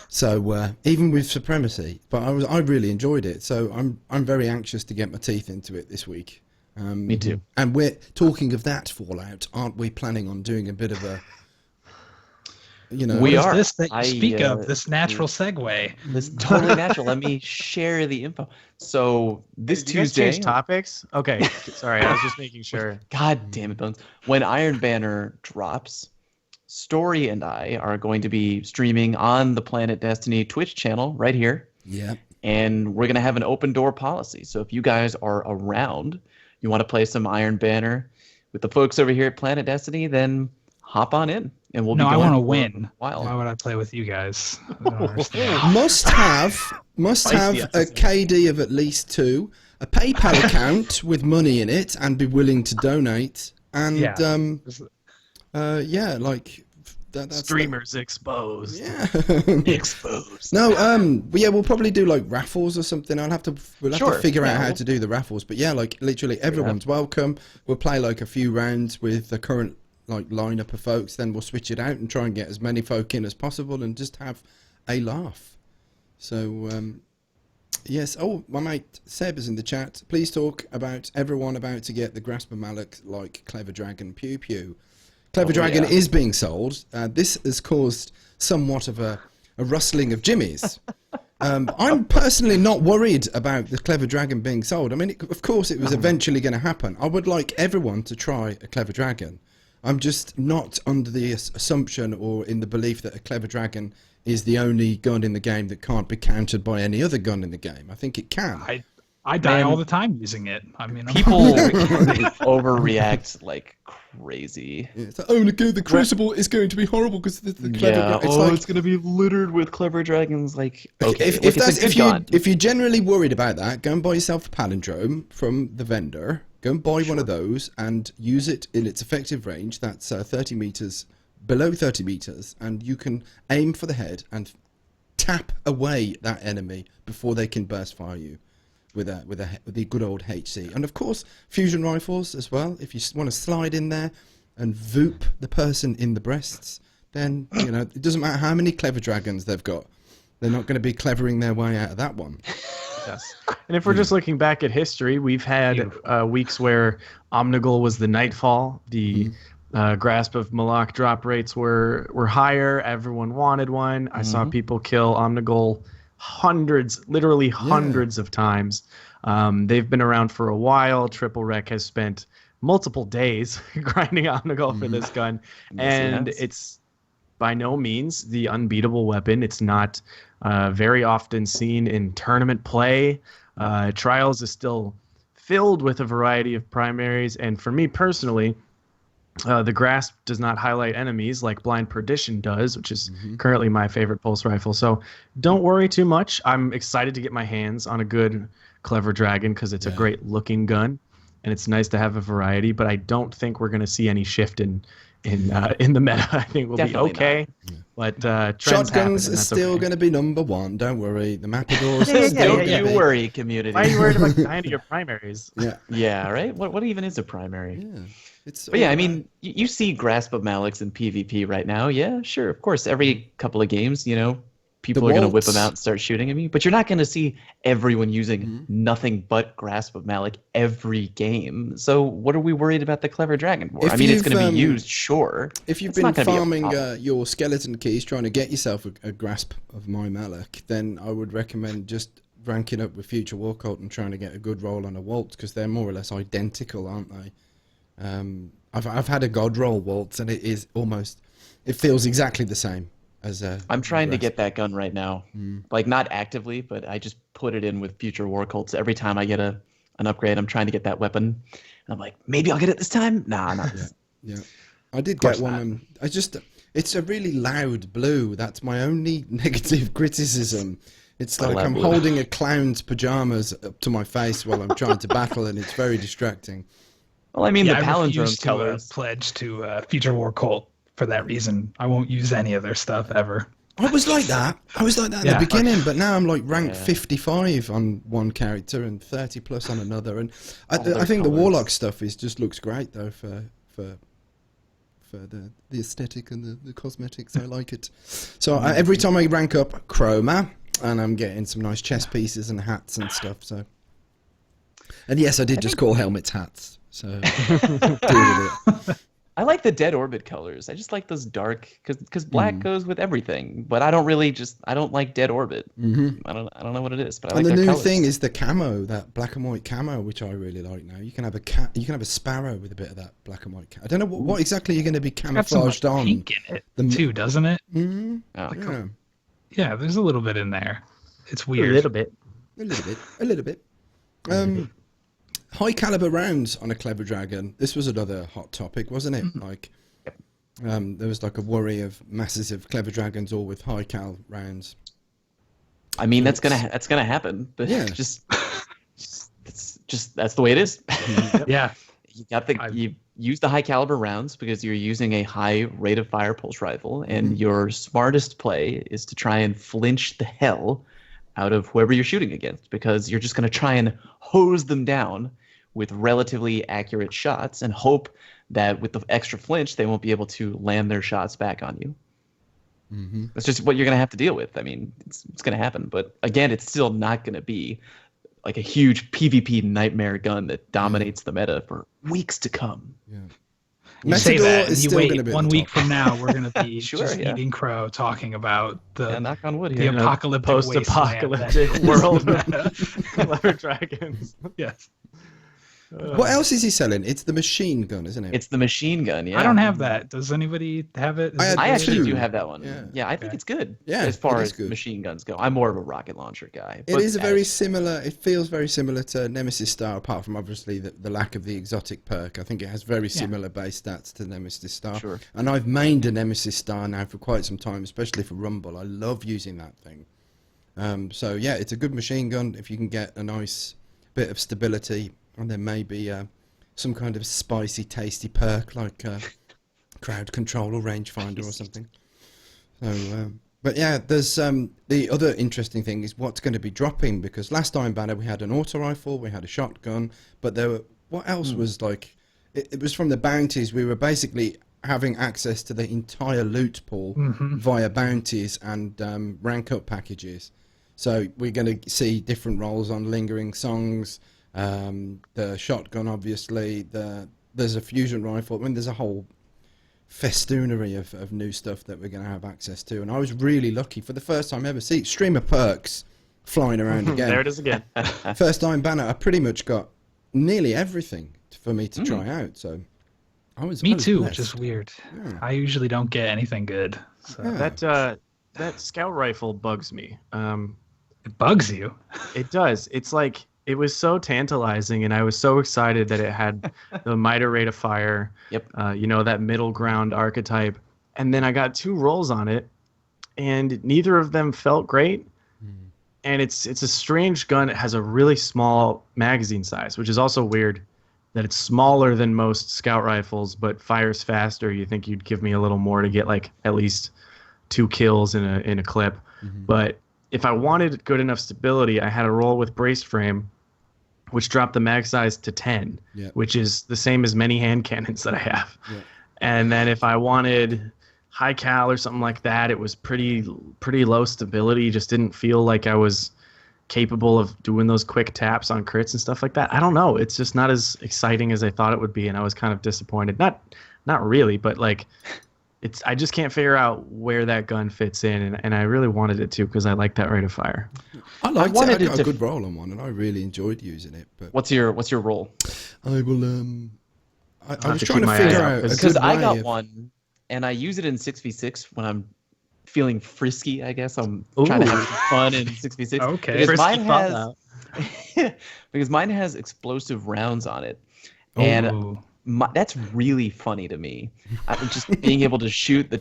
Speaker 1: So even with Supremacy, but I really enjoyed it. So I'm very anxious to get my teeth into it this week.
Speaker 3: Me too.
Speaker 1: And we're talking of that Fallout. Aren't we planning on doing a bit of a, you know?
Speaker 3: We are.
Speaker 4: This that you speak of, this natural segue.
Speaker 3: This totally natural. Let me share the info. So this
Speaker 5: Did you guys
Speaker 3: Tuesday.
Speaker 5: change topics? Okay, sorry, I was just making sure.
Speaker 3: God damn it, Bones. When Iron Banner drops, Story and I are going to be streaming on the Planet Destiny Twitch channel right here.
Speaker 1: Yeah.
Speaker 3: And we're going to have an open door policy. So if you guys are around, you want to play some Iron Banner with the folks over here at Planet Destiny, then hop on in. And we'll
Speaker 4: No,
Speaker 3: be
Speaker 4: I
Speaker 3: going
Speaker 4: want to
Speaker 3: for
Speaker 4: win.
Speaker 3: a while.
Speaker 4: Why would I play with you guys? I don't understand.
Speaker 1: Must have
Speaker 5: Spicy
Speaker 1: a
Speaker 5: episode.
Speaker 1: KD of at least 2, a PayPal account with money in it, and be willing to donate. And
Speaker 4: Yeah.
Speaker 1: like that's
Speaker 5: Streamers exposed.
Speaker 1: Yeah.
Speaker 3: Exposed.
Speaker 1: No, we'll probably do like raffles or something. We'll have to
Speaker 3: Sure,
Speaker 1: figure out
Speaker 3: yeah,
Speaker 1: how
Speaker 3: we'll-
Speaker 1: to do the raffles. But yeah, like literally everyone's welcome. We'll play like a few rounds with the current like lineup of folks. Then we'll switch it out and try and get as many folk in as possible and just have a laugh. So yes. Oh, my mate Seb is in the chat. Please talk about everyone about to get the Grasp of Malak like Clever Dragon. Pew pew. Clever Dragon
Speaker 3: yeah.
Speaker 1: is being sold. This has caused somewhat of a rustling of jimmies. I'm personally not worried about the Clever Dragon being sold. I mean, of course, it was eventually going to happen. I would like everyone to try a Clever Dragon. I'm just not under the assumption or in the belief that a Clever Dragon is the only gun in the game that can't be countered by any other gun in the game. I think it can.
Speaker 4: I die
Speaker 3: Man.
Speaker 4: all the time using it. I mean,
Speaker 3: People overreact like crazy.
Speaker 1: Yeah, it's like, oh, the Crucible is going to be horrible because the Clever
Speaker 3: Yeah.
Speaker 1: Dragon.
Speaker 3: It's gonna be littered with Clever Dragons. Like, okay,
Speaker 1: If,
Speaker 3: like,
Speaker 1: if,
Speaker 3: it's
Speaker 1: that's,
Speaker 3: a good
Speaker 1: if,
Speaker 3: gun.
Speaker 1: if you're generally worried about that, go and buy yourself a palindrome from the vendor. Go and buy one of those and use it in its effective range. That's 30 meters, below 30 meters, and you can aim for the head and tap away that enemy before they can burst fire you with the good old HC. And of course, fusion rifles as well. If you want to slide in there and voop the person in the breasts, then you know it doesn't matter how many Clever Dragons they've got. They're not going to be clevering their way out of that one.
Speaker 5: Yes. And if we're just looking back at history, we've had weeks where Omnigul was the Nightfall. The Grasp of Malak drop rates were higher. Everyone wanted one. I saw people kill Omnigul literally hundreds of times. They've been around for a while. Triple Rec has spent multiple days grinding Omnigul for this gun. And it's by no means the unbeatable weapon. It's not very often seen in tournament play. Trials is still filled with a variety of primaries, and for me personally, the Grasp does not highlight enemies like Blind Perdition does, which is currently my favorite pulse rifle. So don't worry too much. I'm excited to get my hands on a good Clever Dragon because it's a great looking gun, and it's nice to have a variety. But I don't think we're going to see any shift in the meta. I think we'll
Speaker 3: Definitely
Speaker 5: be okay. But trends
Speaker 1: Shotguns
Speaker 5: happen, and
Speaker 1: are
Speaker 5: that's
Speaker 1: still
Speaker 5: okay.
Speaker 1: going to be number one. Don't worry. The Matadors
Speaker 3: Don't
Speaker 1: are still
Speaker 3: you
Speaker 1: going to be.
Speaker 3: worry, community.
Speaker 5: Why are you worried about dying to your primaries?
Speaker 1: Yeah.
Speaker 3: Yeah, right. What even is a primary?
Speaker 1: Yeah. It's
Speaker 3: But yeah,
Speaker 1: all
Speaker 3: I mean, you see Grasp of Malaks in PvP right now. Yeah, sure, of course. Every couple of games, you know, people are going to whip them
Speaker 1: waltz.
Speaker 3: out and start shooting at me. But you're not going to see everyone using nothing but Grasp of Malak every game. So what are we worried about the Clever Dragon for?
Speaker 1: If
Speaker 3: I mean, it's
Speaker 1: you've,
Speaker 3: going to be used, sure.
Speaker 1: If you've
Speaker 3: It's
Speaker 1: been
Speaker 3: not gonna be a
Speaker 1: farming
Speaker 3: problem.
Speaker 1: your skeleton keys trying to get yourself a grasp of my Malak, then I would recommend just ranking up with Future War Cult and trying to get a good roll on a Waltz because they're more or less identical, aren't they? I've had a God roll Waltz and it feels exactly the same as a.
Speaker 3: I'm trying to
Speaker 1: Grasp.
Speaker 3: get that gun right now. Like, not actively, but I just put it in with Future War Cults. Every time I get an upgrade, I'm trying to get that weapon. And I'm like, maybe I'll get it this time? Nah, not this.
Speaker 1: Yeah, I did
Speaker 3: course
Speaker 1: get one.
Speaker 3: not.
Speaker 1: And It's a really loud blue. That's my only negative criticism. It's like I'm holding a clown's pajamas up to my face while I'm trying to battle, and it's very distracting.
Speaker 3: Well, I mean, the
Speaker 4: I
Speaker 3: palindrome
Speaker 4: refuse
Speaker 3: colors.
Speaker 4: to pledge to Future War Cult for that reason. I won't use any of their stuff ever.
Speaker 1: I was like that. I was like that at the beginning, but now I'm like ranked 55 on one character and 30 plus on another. And I think the Warlock stuff just looks great though for the aesthetic and the cosmetics. I like it. So every time I rank up Chroma, and I'm getting some nice chest pieces and hats and stuff. So, and yes, I did just call helmets hats. So deal with it.
Speaker 3: I like the Dead Orbit colors. I just like those dark, because black goes with everything. But I don't really I don't like Dead Orbit. I don't know what it is, but I like
Speaker 1: their
Speaker 3: colors.
Speaker 1: And the new thing is the camo, that black and white camo, which I really like now. You can have a sparrow with a bit of that black and white. I don't know what exactly you're going to be camouflaged
Speaker 4: got some
Speaker 1: on.
Speaker 4: pink in it too, doesn't it?
Speaker 1: Mm-hmm.
Speaker 3: Oh.
Speaker 4: Yeah, there's a little bit in there. It's weird.
Speaker 5: A little bit.
Speaker 1: High caliber rounds on a Clever Dragon. This was another hot topic, wasn't it? Like, there was like a worry of masses of Clever Dragons, all with high cal rounds.
Speaker 3: I mean, that's gonna happen. But
Speaker 1: yeah,
Speaker 3: just that's the way it is.
Speaker 4: Yeah,
Speaker 3: you use the high caliber rounds because you're using a high rate of fire pulse rifle, and your smartest play is to try and flinch the hell out of whoever you're shooting against, because you're just going to try and hose them down with relatively accurate shots and hope that with the extra flinch they won't be able to land their shots back on you. That's just what you're going to have to deal with. I mean, it's going to happen, but again, it's still not going to be like a huge PvP nightmare gun that dominates the meta for weeks to come.
Speaker 1: Yeah.
Speaker 4: You say that, and you wait 1 week
Speaker 1: top.
Speaker 4: from now, we're going to be
Speaker 3: Sure,
Speaker 4: just eating crow talking about the
Speaker 3: knock on wood
Speaker 4: the
Speaker 3: here.
Speaker 4: apocalyptic
Speaker 5: post-apocalyptic world Clever Dragons.
Speaker 4: Yes.
Speaker 1: What else is he selling? It's the machine gun, isn't it?
Speaker 3: It's the machine gun, yeah.
Speaker 4: I don't have that. Does anybody have it? Is
Speaker 1: I
Speaker 3: I actually
Speaker 1: two.
Speaker 3: do have that one.
Speaker 1: Yeah.
Speaker 3: Yeah, I think it's good.
Speaker 1: Yeah,
Speaker 3: as far
Speaker 1: it is
Speaker 3: as
Speaker 1: good.
Speaker 3: machine guns go. I'm more of a rocket launcher guy.
Speaker 1: It is a very similar. It feels very similar to Nemesis Star, apart from obviously the lack of the exotic perk. I think it has very similar base stats to Nemesis Star.
Speaker 3: Sure.
Speaker 1: And I've mained a Nemesis Star now for quite some time, especially for Rumble. I love using that thing. So yeah, it's a good machine gun if you can get a nice bit of stability, and then maybe some kind of spicy, tasty perk like crowd control or rangefinder or something. So. But yeah, there's the other interesting thing is what's going to be dropping, because last time banner we had an auto rifle, we had a shotgun, but there were what else was like? It was from the bounties. We were basically having access to the entire loot pool via bounties and rank up packages. So we're going to see different roles on Lingering Songs, the shotgun, obviously. There's a fusion rifle. I mean, there's a whole festoonery of new stuff that we're going to have access to, and I was really lucky for the first time ever. See, streamer perks flying around again.
Speaker 5: There it is again.
Speaker 1: First time banner, I pretty much got nearly everything for me to try out. So I was
Speaker 4: Me too,
Speaker 1: blessed.
Speaker 4: which is weird.
Speaker 1: Yeah.
Speaker 4: I usually don't get anything good. So
Speaker 1: Yeah.
Speaker 5: That scout rifle bugs me.
Speaker 4: it bugs you.
Speaker 5: It does. It's like it was so tantalizing, and I was so excited that it had the miter rate of fire.
Speaker 3: Yep.
Speaker 5: That middle ground archetype, and then I got 2 rolls on it, and neither of them felt great. And it's a strange gun. It has a really small magazine size, which is also weird. That it's smaller than most scout rifles, but fires faster. You think you'd give me a little more to get like at least 2 kills in a clip. But if I wanted good enough stability, I had a roll with braced frame, which dropped the mag size to 10, which is the same as many hand cannons that I have. And then if I wanted high cal or something like that, it was pretty low stability. Just didn't feel like I was capable of doing those quick taps on crits and stuff like that. I don't know. It's just not as exciting as I thought it would be, and I was kind of disappointed. Not really, but like I just can't figure out where that gun fits in, and I really wanted it to because I like that rate of fire.
Speaker 1: I liked
Speaker 3: wanted
Speaker 1: it. I
Speaker 3: it
Speaker 1: got
Speaker 3: to
Speaker 1: a good roll on one, and I really enjoyed using it. But
Speaker 3: What's your role?
Speaker 1: I will. I was
Speaker 5: to
Speaker 1: trying
Speaker 5: keep
Speaker 1: to
Speaker 5: my
Speaker 1: figure
Speaker 5: eye out,
Speaker 1: out a
Speaker 3: Because
Speaker 1: good
Speaker 3: I
Speaker 1: way
Speaker 3: got
Speaker 1: of-
Speaker 3: one, and I use it in 6v6 when I'm feeling frisky, I guess. I'm trying to have some fun in 6v6.
Speaker 4: Okay.
Speaker 3: Because
Speaker 5: Frisky
Speaker 3: mine
Speaker 5: fun
Speaker 3: has because mine has explosive rounds on it. And
Speaker 4: Ooh.
Speaker 3: that's really funny to me. Just being able to shoot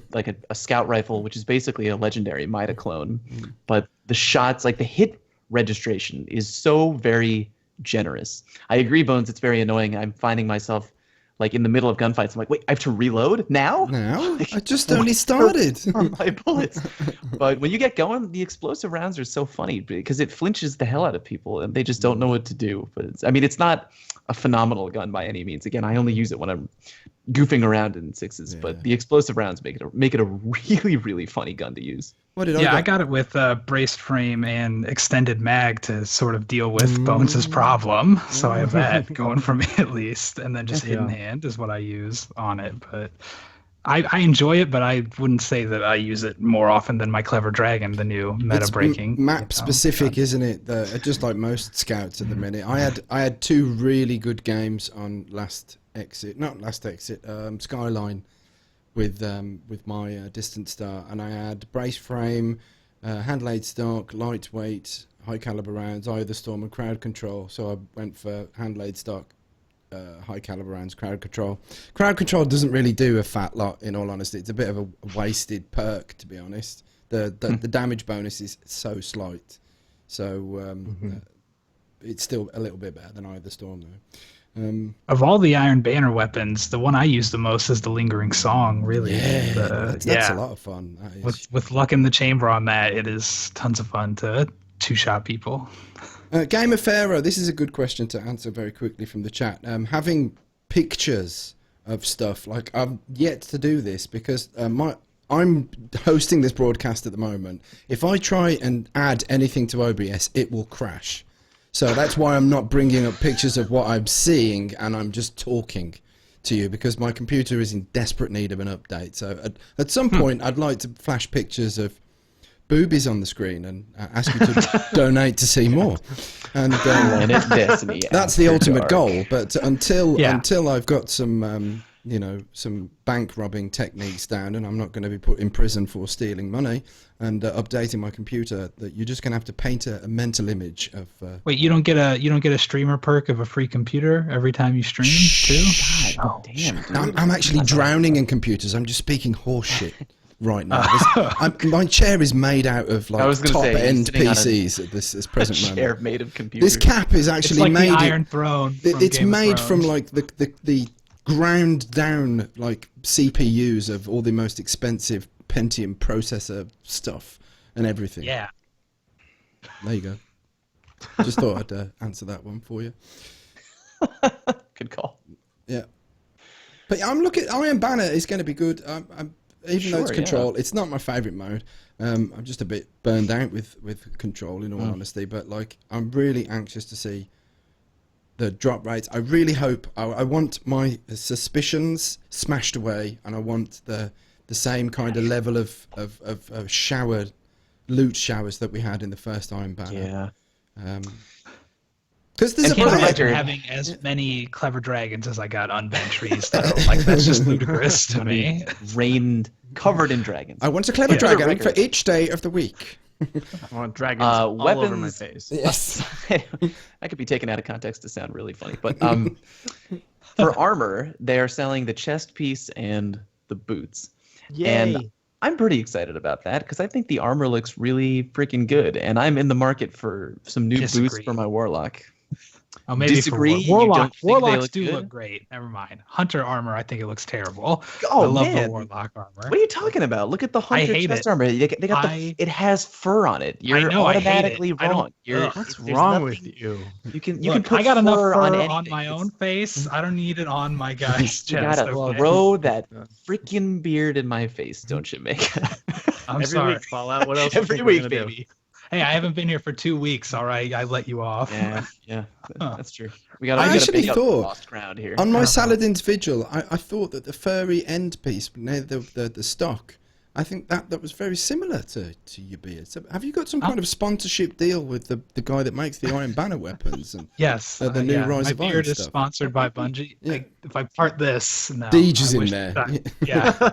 Speaker 3: a scout rifle, which is basically a legendary Mida clone, but the shots, like the hit registration, is so very generous. I agree, Bones. It's very annoying. I'm finding myself like in the middle of gunfights. I'm like, wait, I have to reload now?
Speaker 1: Like, I just only started.
Speaker 3: My bullets. But when you get going, the explosive rounds are so funny because it flinches the hell out of people and they just don't know what to do. But it's not a phenomenal gun by any means. Again, I only use it when I'm goofing around in sixes. Yeah. But the explosive rounds make it a really, really funny gun to use.
Speaker 4: I got it with braced frame and extended mag to sort of deal with Bones' problem. So I have that going for me at least, and then just hidden hand is what I use on it. But I enjoy it, but I wouldn't say that I use it more often than my Clever Dragon, the new meta-breaking.
Speaker 1: Map specific, isn't it? Just like most scouts at the minute. I had 2 really good games on Skyline. With my Distant Star, and I had brace frame, hand-laid stock, lightweight, high caliber rounds, Eye of the Storm, and crowd control. So I went for hand-laid stock, high caliber rounds, crowd control. Crowd control doesn't really do a fat lot, in all honesty. It's a bit of a wasted perk, to be honest. The damage bonus is so slight, so it's still a little bit better than Eye of the Storm, though.
Speaker 4: Of all the Iron Banner weapons, the one I use the most is the Lingering Song, really.
Speaker 1: That's a lot of fun.
Speaker 4: With Luck in the Chamber on that, it is tons of fun to two-shot people.
Speaker 1: Game of Pharaoh, this is a good question to answer very quickly from the chat. Having pictures of stuff, like I've yet to do this because I'm hosting this broadcast at the moment. If I try and add anything to OBS, it will crash. So that's why I'm not bringing up pictures of what I'm seeing, and I'm just talking to you because my computer is in desperate need of an update. So at some point, I'd like to flash pictures of boobies on the screen and ask you to donate to see more. And
Speaker 3: Destiny
Speaker 1: that's the ultimate goal. But until I've got some some bank robbing techniques down, and I'm not going to be put in prison for stealing money and updating my computer, that you're just going to have to paint a mental image of.
Speaker 4: Wait, you don't get a streamer perk of a free computer every time you stream too?
Speaker 3: God, damn!
Speaker 1: I'm actually drowning in computers. I'm just speaking horse shit right now. My chair is made out of top end PCs at this present moment.
Speaker 3: Chair made of computers.
Speaker 1: This cap is actually
Speaker 4: made. The Iron Throne.
Speaker 1: It's made from like the ground down like CPUs of all the most expensive Pentium processor stuff and everything.
Speaker 4: Yeah.
Speaker 1: There you go. Just thought I'd answer that one for you.
Speaker 3: Good call.
Speaker 1: Yeah. But I'm looking. Iron Banner is going to be good. Even though it's control, it's not my favourite mode. I'm just a bit burned out with control, in all honesty. But like, I'm really anxious to see the drop rates. I really hope. I want my suspicions smashed away, and I want the same kind of level of loot showers that we had in the first Iron Banner.
Speaker 3: Yeah.
Speaker 1: Because there's
Speaker 4: having as many Clever Dragons as I got unbent trees, though. Like, that's just ludicrous to me.
Speaker 3: Rained, covered in dragons.
Speaker 1: I want a Clever Dragon for each day of the week.
Speaker 5: I want dragons all over my face.
Speaker 1: Yes.
Speaker 3: That could be taken out of context to sound really funny. But for armor, they are selling the chest piece and the boots.
Speaker 5: Yay.
Speaker 3: And I'm pretty excited about that because I think the armor looks really freaking good. And I'm in the market for some new boots for my Warlock.
Speaker 4: Oh, maybe
Speaker 3: Disagree?
Speaker 4: For Warlocks do look great. Never mind. Hunter armor, I think it looks terrible.
Speaker 3: Oh,
Speaker 4: I love
Speaker 3: man.
Speaker 4: the Warlock armor.
Speaker 3: What are you talking about? Look at the Hunter chest armor. It has fur on it. You're automatically wrong.
Speaker 5: What's wrong with you?
Speaker 3: You can put
Speaker 4: I got enough fur
Speaker 3: on
Speaker 4: my own face. I don't need it on my guy's chest.
Speaker 3: You gotta throw that freaking beard in my face, don't you, Mick?
Speaker 4: I'm
Speaker 5: Every
Speaker 4: sorry.
Speaker 5: week, Fallout. What else?
Speaker 3: Every week, baby.
Speaker 4: Hey, I haven't been here for 2 weeks. All right, I let you off.
Speaker 3: Yeah, that's true.
Speaker 1: I actually thought
Speaker 3: lost ground here.
Speaker 1: On my Saladin's Vigil, I thought that the furry end piece near the stock, I think that was very similar to your beard. So have you got some kind of sponsorship deal with the guy that makes the Iron Banner weapons? And
Speaker 4: yes,
Speaker 1: the new Rise of Iron
Speaker 4: My beard is
Speaker 1: stuff?
Speaker 4: Sponsored by Bungie.
Speaker 1: Yeah.
Speaker 4: If I part this, no.
Speaker 1: Deej is in there.
Speaker 4: Yeah,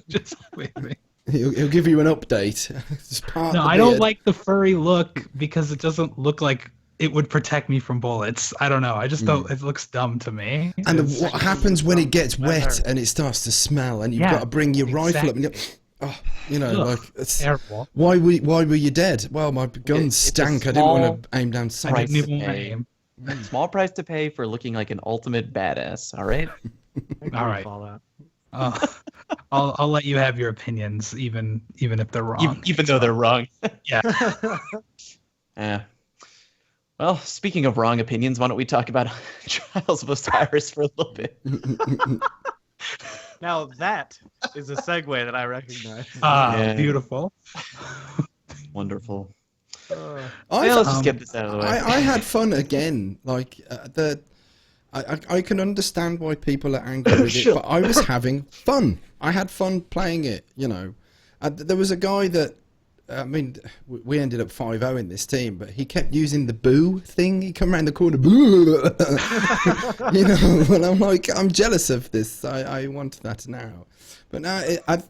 Speaker 4: just with me.
Speaker 1: He'll give you an update. Just part
Speaker 4: No,
Speaker 1: the
Speaker 4: I don't
Speaker 1: beard.
Speaker 4: like the furry look because it doesn't look like it would protect me from bullets. I don't know. I just don't. It looks dumb to me.
Speaker 1: And what happens when it gets wet and it starts to smell, and you've got to bring your rifle up, and it's
Speaker 4: terrible.
Speaker 1: Why were you dead? Well, my gun stank. I didn't want to aim down sights.
Speaker 4: I didn't even want to aim.
Speaker 3: Small price to pay for looking like an ultimate badass. All right.
Speaker 4: All right. I'll let you have your opinions, even if they're wrong.
Speaker 3: Even though they're wrong.
Speaker 4: Yeah.
Speaker 3: Yeah. Well, speaking of wrong opinions, why don't we talk about Trials of Osiris for a little bit?
Speaker 5: Now that is a segue that I recognize.
Speaker 4: Beautiful.
Speaker 3: Wonderful. Let's just get this out of the way.
Speaker 1: I had fun again. Like I can understand why people are angry with it, but I was having fun. I had fun playing it. There was a guy that. I mean, we ended up 5-0 in this team, but he kept using the boo thing. He'd come around the corner, boo! And I'm like, I'm jealous of this. I want that now. But now,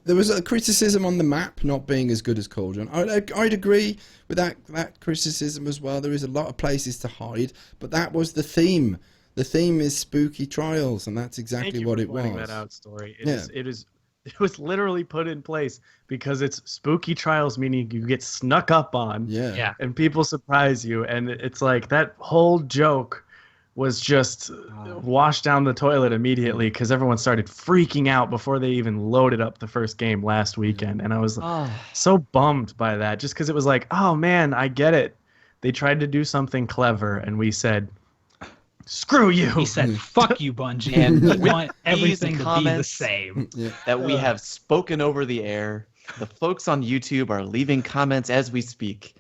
Speaker 1: there was a criticism on the map not being as good as Cauldron. I'd agree with that criticism as well. There is a lot of places to hide, but that was the theme. The theme is Spooky Trials, and that's exactly what it was.
Speaker 5: That out, Story. It was literally put in place because it's Spooky Trials, meaning you get snuck up on, and people surprise you, and it's like that whole joke was just washed down the toilet immediately because everyone started freaking out before they even loaded up the first game last weekend, and I was so bummed by that, just because it was like, oh man, I get it. They tried to do something clever, and we said, screw you.
Speaker 4: He said, fuck you, Bungie. And we want everything to be the same.
Speaker 3: That we have spoken over the air. The folks on YouTube are leaving comments as we speak.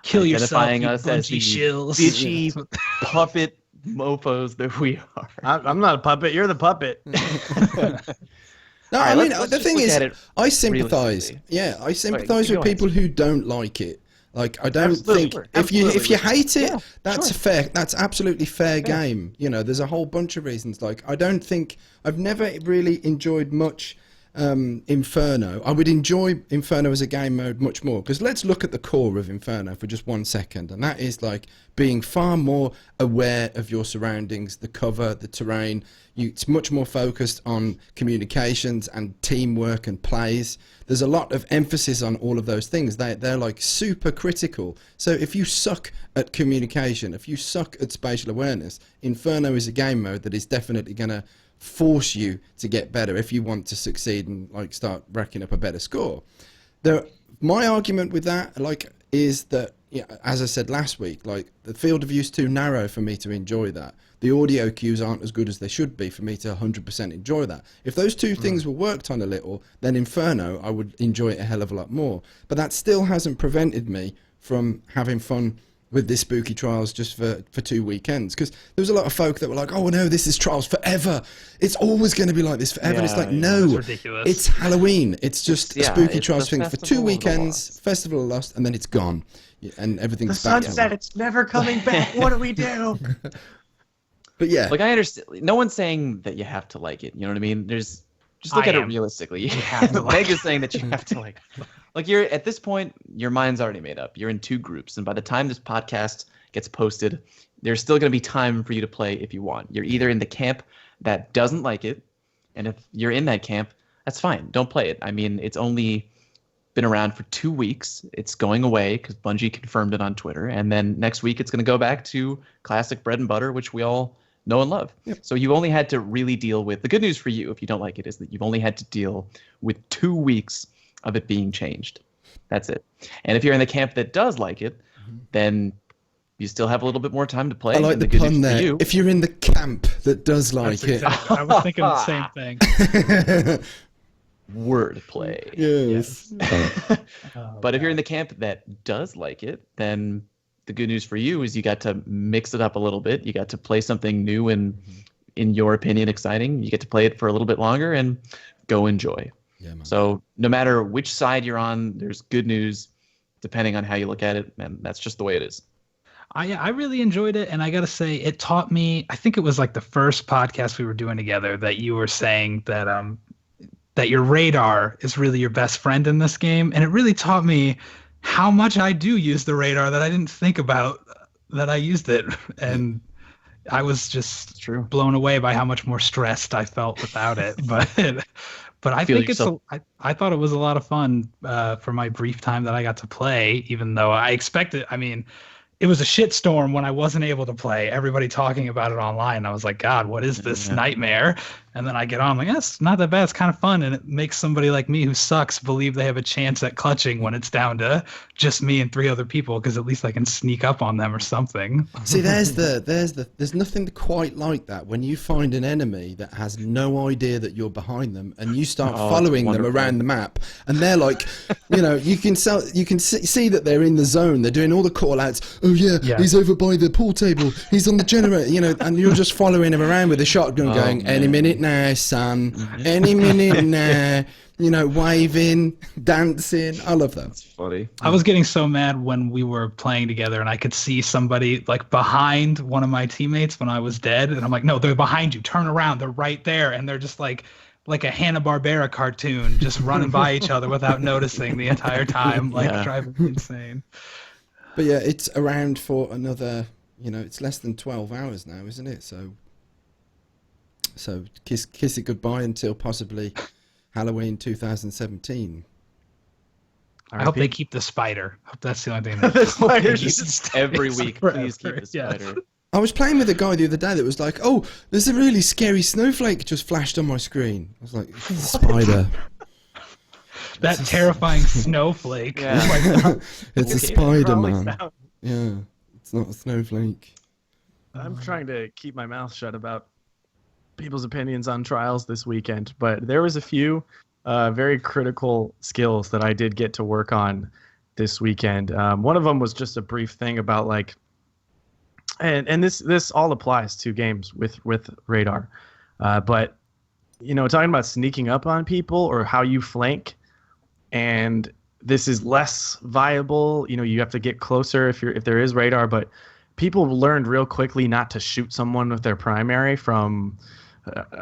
Speaker 4: Kill yourself,
Speaker 3: identifying us as the
Speaker 4: shills.
Speaker 3: bitchy puppet mofos that we are.
Speaker 5: I'm not a puppet. You're the puppet.
Speaker 1: No, I mean, the thing is, I sympathize. Yeah, I sympathize with people who don't like it. Like, I don't think if you hate it, that's fair. That's absolutely fair game. There's a whole bunch of reasons. Like, I don't think I've never really enjoyed much Inferno. I would enjoy Inferno as a game mode much more, because let's look at the core of Inferno for just 1 second, and that is like being far more aware of your surroundings, the cover, the terrain. It's much more focused on communications and teamwork and plays. There's a lot of emphasis on all of those things. They're like super critical. So if you suck at communication, if you suck at spatial awareness, Inferno is a game mode that is definitely going to force you to get better if you want to succeed and like start racking up a better score. My argument with that is that, as I said last week, like the field of view is too narrow for me to enjoy that. The audio cues aren't as good as they should be for me to 100% enjoy that. If those two things were worked on a little, then Inferno I would enjoy it a hell of a lot more. But that still hasn't prevented me from having fun with this Spooky Trials just for 2 weekends, because there was a lot of folk that were like, oh no, this is Trials forever, it's always going to be like this forever. And it's like, no, it's Halloween, it's just a Spooky Trials thing for 2 weekends, Festival of Lost, and then it's gone, and everything's back.
Speaker 5: The sun said it's never coming back. What do we do?
Speaker 1: But yeah,
Speaker 3: like, I understand, no one's saying that you have to like it, you know what I mean? Just look at it realistically. You have to Meg is saying that you have to like it. Like, you're at this point, your mind's already made up. You're in 2 groups, and by the time this podcast gets posted, there's still going to be time for you to play if you want. You're either in the camp that doesn't like it, and if you're in that camp, that's fine. Don't play it. I mean, it's only been around for 2 weeks. It's going away because Bungie confirmed it on Twitter, and then next week it's going to go back to classic bread and butter, which we all know and love. Yep. So you only had to really deal with, the good news for you if you don't like it is that you've only had to deal with 2 weeks of it being changed. That's it. And if you're in the camp that does like it, then you still have a little bit more time to play.
Speaker 1: I like the pun there. If you're in the camp that does like it.
Speaker 4: Exactly. I was thinking the same thing.
Speaker 3: Wordplay.
Speaker 1: Yes.
Speaker 3: But if you're in the camp that does like it, then the good news for you is you got to mix it up a little bit. You got to play something new and, in your opinion, exciting. You get to play it for a little bit longer and go enjoy. Yeah, man. So no matter which side you're on, there's good news depending on how you look at it, and that's just the way it is.
Speaker 4: I really enjoyed it, and I gotta say, it taught me, I think it was like the first podcast we were doing together, that you were saying that that your radar is really your best friend in this game, and it really taught me how much I do use the radar that I didn't think about that I used it, and I was just blown away by how much more stressed I felt without it. But I think I thought it was a lot of fun for my brief time that I got to play, even though I expected. I mean, it was a shitstorm when I wasn't able to play. Everybody talking about it online. I was like, God, what is this nightmare? And then I get on, I'm like, it's not that bad. It's kind of fun. And it makes somebody like me who sucks believe they have a chance at clutching when it's down to just me and 3 other people, because at least I can sneak up on them or something.
Speaker 1: See, there's nothing quite like that when you find an enemy that has no idea that you're behind them, and you start following them around the map, and they're like, you can see that they're in the zone. They're doing all the call outs. Oh yeah, he's over by the pool table. He's on the generator. And you're just following him around with a shotgun, going, any minute now, son. Any minute now. Waving, dancing. I love that.
Speaker 3: That's funny.
Speaker 4: I was getting so mad when we were playing together and I could see somebody like behind one of my teammates when I was dead. And I'm like, no, they're behind you. Turn around. They're right there. And they're just like a Hanna-Barbera cartoon, just running by each other without noticing the entire time, driving me insane.
Speaker 1: But yeah, it's around for another, it's less than 12 hours now, isn't it? So kiss it goodbye until possibly Halloween 2017.
Speaker 4: I hope they keep the spider. I hope that's the only thing.
Speaker 3: The spider just every week. Please keep the spider.
Speaker 1: I was playing with a guy the other day that was like, "Oh, there's a really scary snowflake just flashed on my screen." I was like, "It's a spider."
Speaker 4: That terrifying snowflake.
Speaker 1: Yeah. It's a spider, man. Yeah, it's not a snowflake.
Speaker 5: I'm trying to keep my mouth shut about people's opinions on trials this weekend, but there was a few very critical skills that I did get to work on this weekend. One of them was just a brief thing about and this all applies to games with radar, but talking about sneaking up on people or how you flank, and this is less viable. You have to get closer if there is radar, but people learned real quickly not to shoot someone with their primary from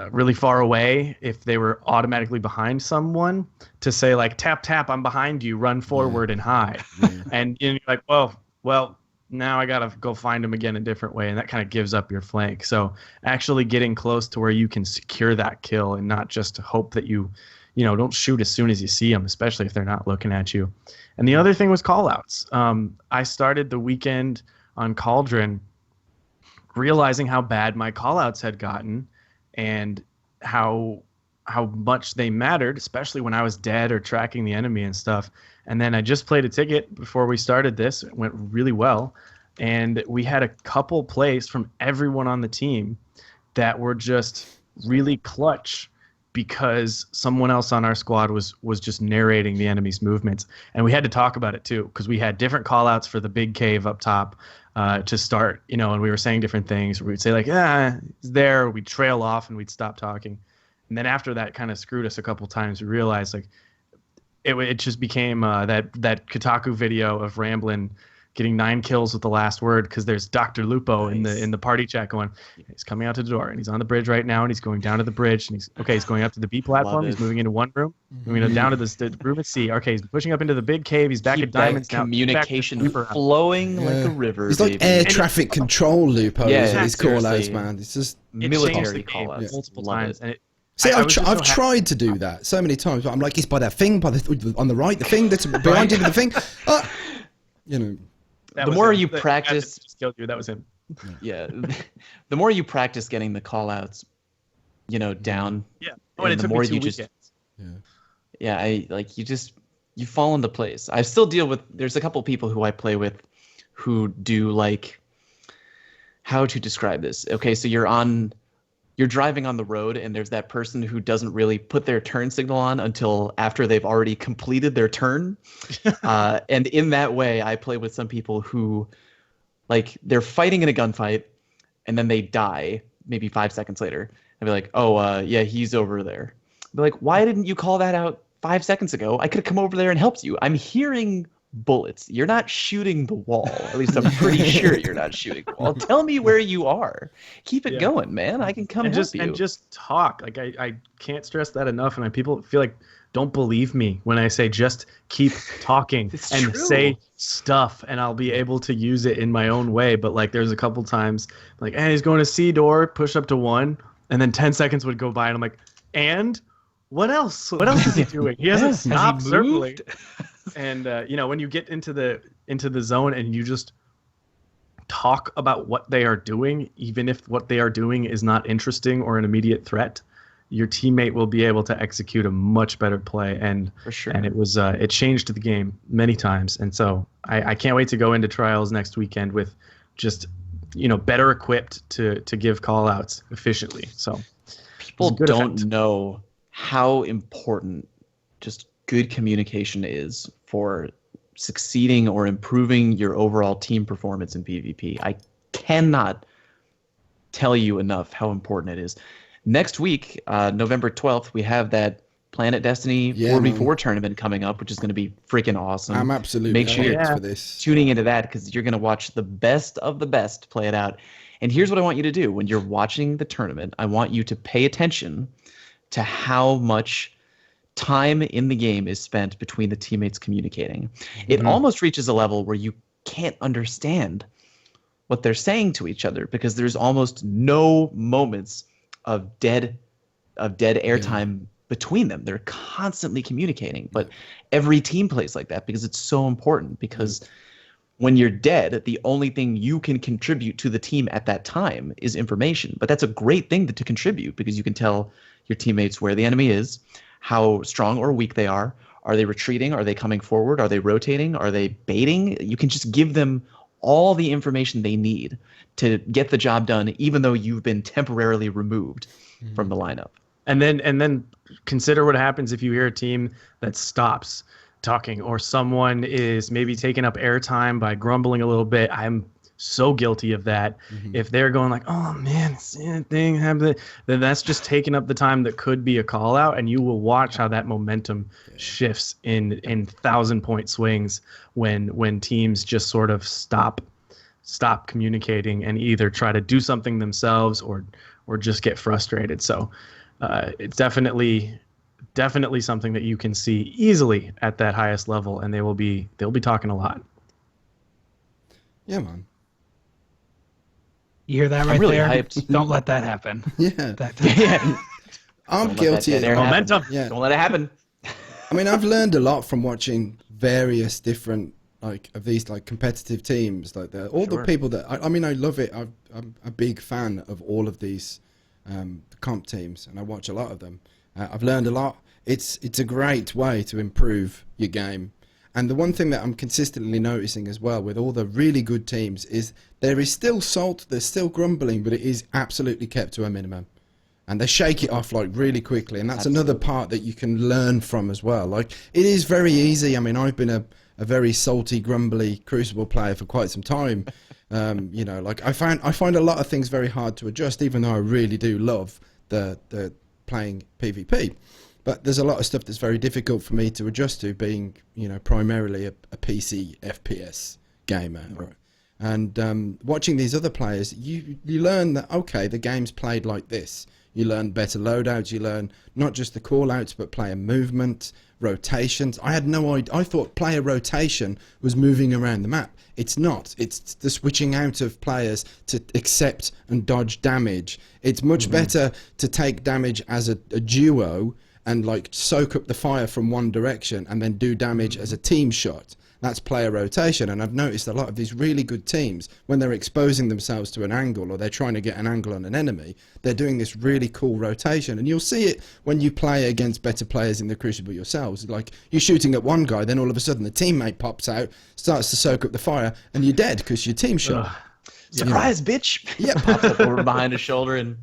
Speaker 5: really far away if they were automatically behind someone, to say like, tap tap, I'm behind you, run forward and hide. And you're like, well now I gotta go find him again a different way, and that kind of gives up your flank. So actually getting close to where you can secure that kill and not just hope that you don't shoot as soon as you see them, especially if they're not looking at you. And the other thing was callouts. I started the weekend on Cauldron realizing how bad my callouts had gotten and how much they mattered, especially when I was dead or tracking the enemy and stuff. And then I just played a ticket before we started this. It went really well. And we had a couple plays from everyone on the team that were just really clutch because someone else on our squad was just narrating the enemy's movements. And we had to talk about it too, because we had different callouts for the big cave up top to start, and we were saying different things. We'd say like, it's there. We'd trail off and we'd stop talking. And then after that kind of screwed us a couple times. We realized like it just became that Kotaku video of Ramblin' getting 9 kills with the last word, because there's Dr. Lupo in the party chat going, he's coming out to the door and he's on the bridge right now and he's going down to the bridge and he's going up to the B platform. He's moving into one room, moving down to the room at C. Okay, he's pushing up into the big cave. He's back at Diamonds now.
Speaker 3: Communication flowing like a river.
Speaker 1: He's like air traffic control Lupo.
Speaker 3: Yeah,
Speaker 1: his call outs, man. It's just
Speaker 3: military call outs
Speaker 5: multiple times. And
Speaker 1: See, I've tried to do that so many times, but I'm like, it's by that thing, on the right, the thing that's behind you, the thing.
Speaker 3: The more you practice,
Speaker 5: just killed you. That was him.
Speaker 3: Yeah, the more you practice getting the call outs, down.
Speaker 5: Yeah. And
Speaker 3: the more you just. Yeah, you fall into place. I still deal with. There's a couple people who I play with, who do like. How to describe this? Okay, so you're driving on the road and there's that person who doesn't really put their turn signal on until after they've already completed their turn. And in that way, I play with some people who, like, they're fighting in a gunfight and then they die maybe 5 seconds later. I'd be like, yeah, he's over there. I'd be like, why didn't you call that out 5 seconds ago? I could have come over there and helped you. I'm hearing bullets. You're not shooting the wall. At least I'm pretty sure you're not shooting the wall. Tell me where you are. Keep it going, man. I can come help you.
Speaker 5: And just talk. Like I can't stress that enough. And people feel like don't believe me when I say just keep talking and say stuff, and I'll be able to use it in my own way. But like there's a couple times like, hey, he's going to C door, push up to 1, and then 10 seconds would go by, and I'm like, and what else? What else is he doing? He hasn't stopped circling. And when you get into the zone and you just talk about what they are doing, even if what they are doing is not interesting or an immediate threat, your teammate will be able to execute a much better play. And
Speaker 3: for sure.
Speaker 5: And it changed the game many times. And so I can't wait to go into trials next weekend with just better equipped to give call outs efficiently. So
Speaker 3: people don't know how important just good communication is for succeeding or improving your overall team performance in PvP. I cannot tell you enough how important it is. Next week, November 12th, we have that Planet Destiny 4v4 tournament coming up, which is going to be freaking awesome.
Speaker 1: I'm absolutely
Speaker 3: make sure
Speaker 1: you're for this.
Speaker 3: Tuning into that, because you're going to watch the best of the best play it out. And here's what I want you to do. When you're watching the tournament, I want you to pay attention to how much time in the game is spent between the teammates communicating. It almost reaches a level where you can't understand what they're saying to each other, because there's almost no moments of dead airtime between them. They're constantly communicating, but every team plays like that because it's so important. Because when you're dead, the only thing you can contribute to the team at that time is information. But that's a great thing to contribute, because you can tell your teammates where the enemy is, how strong or weak they are. Are they retreating? Are they coming forward? Are they rotating? Are they baiting? You can just give them all the information they need to get the job done, even though you've been temporarily removed from the lineup.
Speaker 5: And then consider what happens if you hear a team that stops talking, or someone is maybe taking up airtime by grumbling a little bit. I'm so guilty of that. If they're going like, oh man, this thing happened, then that's just taking up the time that could be a call out, and you will watch how that momentum shifts in 1,000-point swings when teams just sort of stop communicating and either try to do something themselves or just get frustrated. So it's definitely something that you can see easily at that highest level, and they'll be talking a lot.
Speaker 1: Yeah, man.
Speaker 4: You hear that right
Speaker 3: really
Speaker 4: there?
Speaker 3: Hyped.
Speaker 4: Don't let that happen.
Speaker 1: Yeah. I'm
Speaker 3: Don't
Speaker 1: guilty
Speaker 3: let that
Speaker 1: of
Speaker 5: momentum.
Speaker 1: Yeah.
Speaker 3: Don't let it happen.
Speaker 1: I mean, I've learned a lot from watching various different of these competitive teams, all the people that I mean, I love it. I'm a big fan of all of these comp teams, and I watch a lot of them. I've learned a lot. It's a great way to improve your game. And the one thing that I'm consistently noticing as well with all the really good teams is there is still salt, there's still grumbling, but it is absolutely kept to a minimum. And they shake it off really quickly, and that's another part that you can learn from as well. It is very easy. I mean, I've been a very salty, grumbly Crucible player for quite some time. I find a lot of things very hard to adjust, even though I really do love the playing PvP. But there's a lot of stuff that's very difficult for me to adjust to, being primarily a PC FPS gamer. Right? And watching these other players, you learn that the game's played like this. You learn better loadouts. You learn not just the call-outs, but player movement, rotations. I had no idea. I thought player rotation was moving around the map. It's not. It's the switching out of players to accept and dodge damage. It's much better to take damage as a duo and soak up the fire from one direction and then do damage as a team shot. That's player rotation. And I've noticed a lot of these really good teams, when they're exposing themselves to an angle or they're trying to get an angle on an enemy, they're doing this really cool rotation. And you'll see it when you play against better players in the Crucible yourselves. You're shooting at one guy, then all of a sudden the teammate pops out, starts to soak up the fire, and you're dead because your team shot.
Speaker 3: Surprise, bitch!
Speaker 1: Yeah.
Speaker 3: Pops up over behind his shoulder and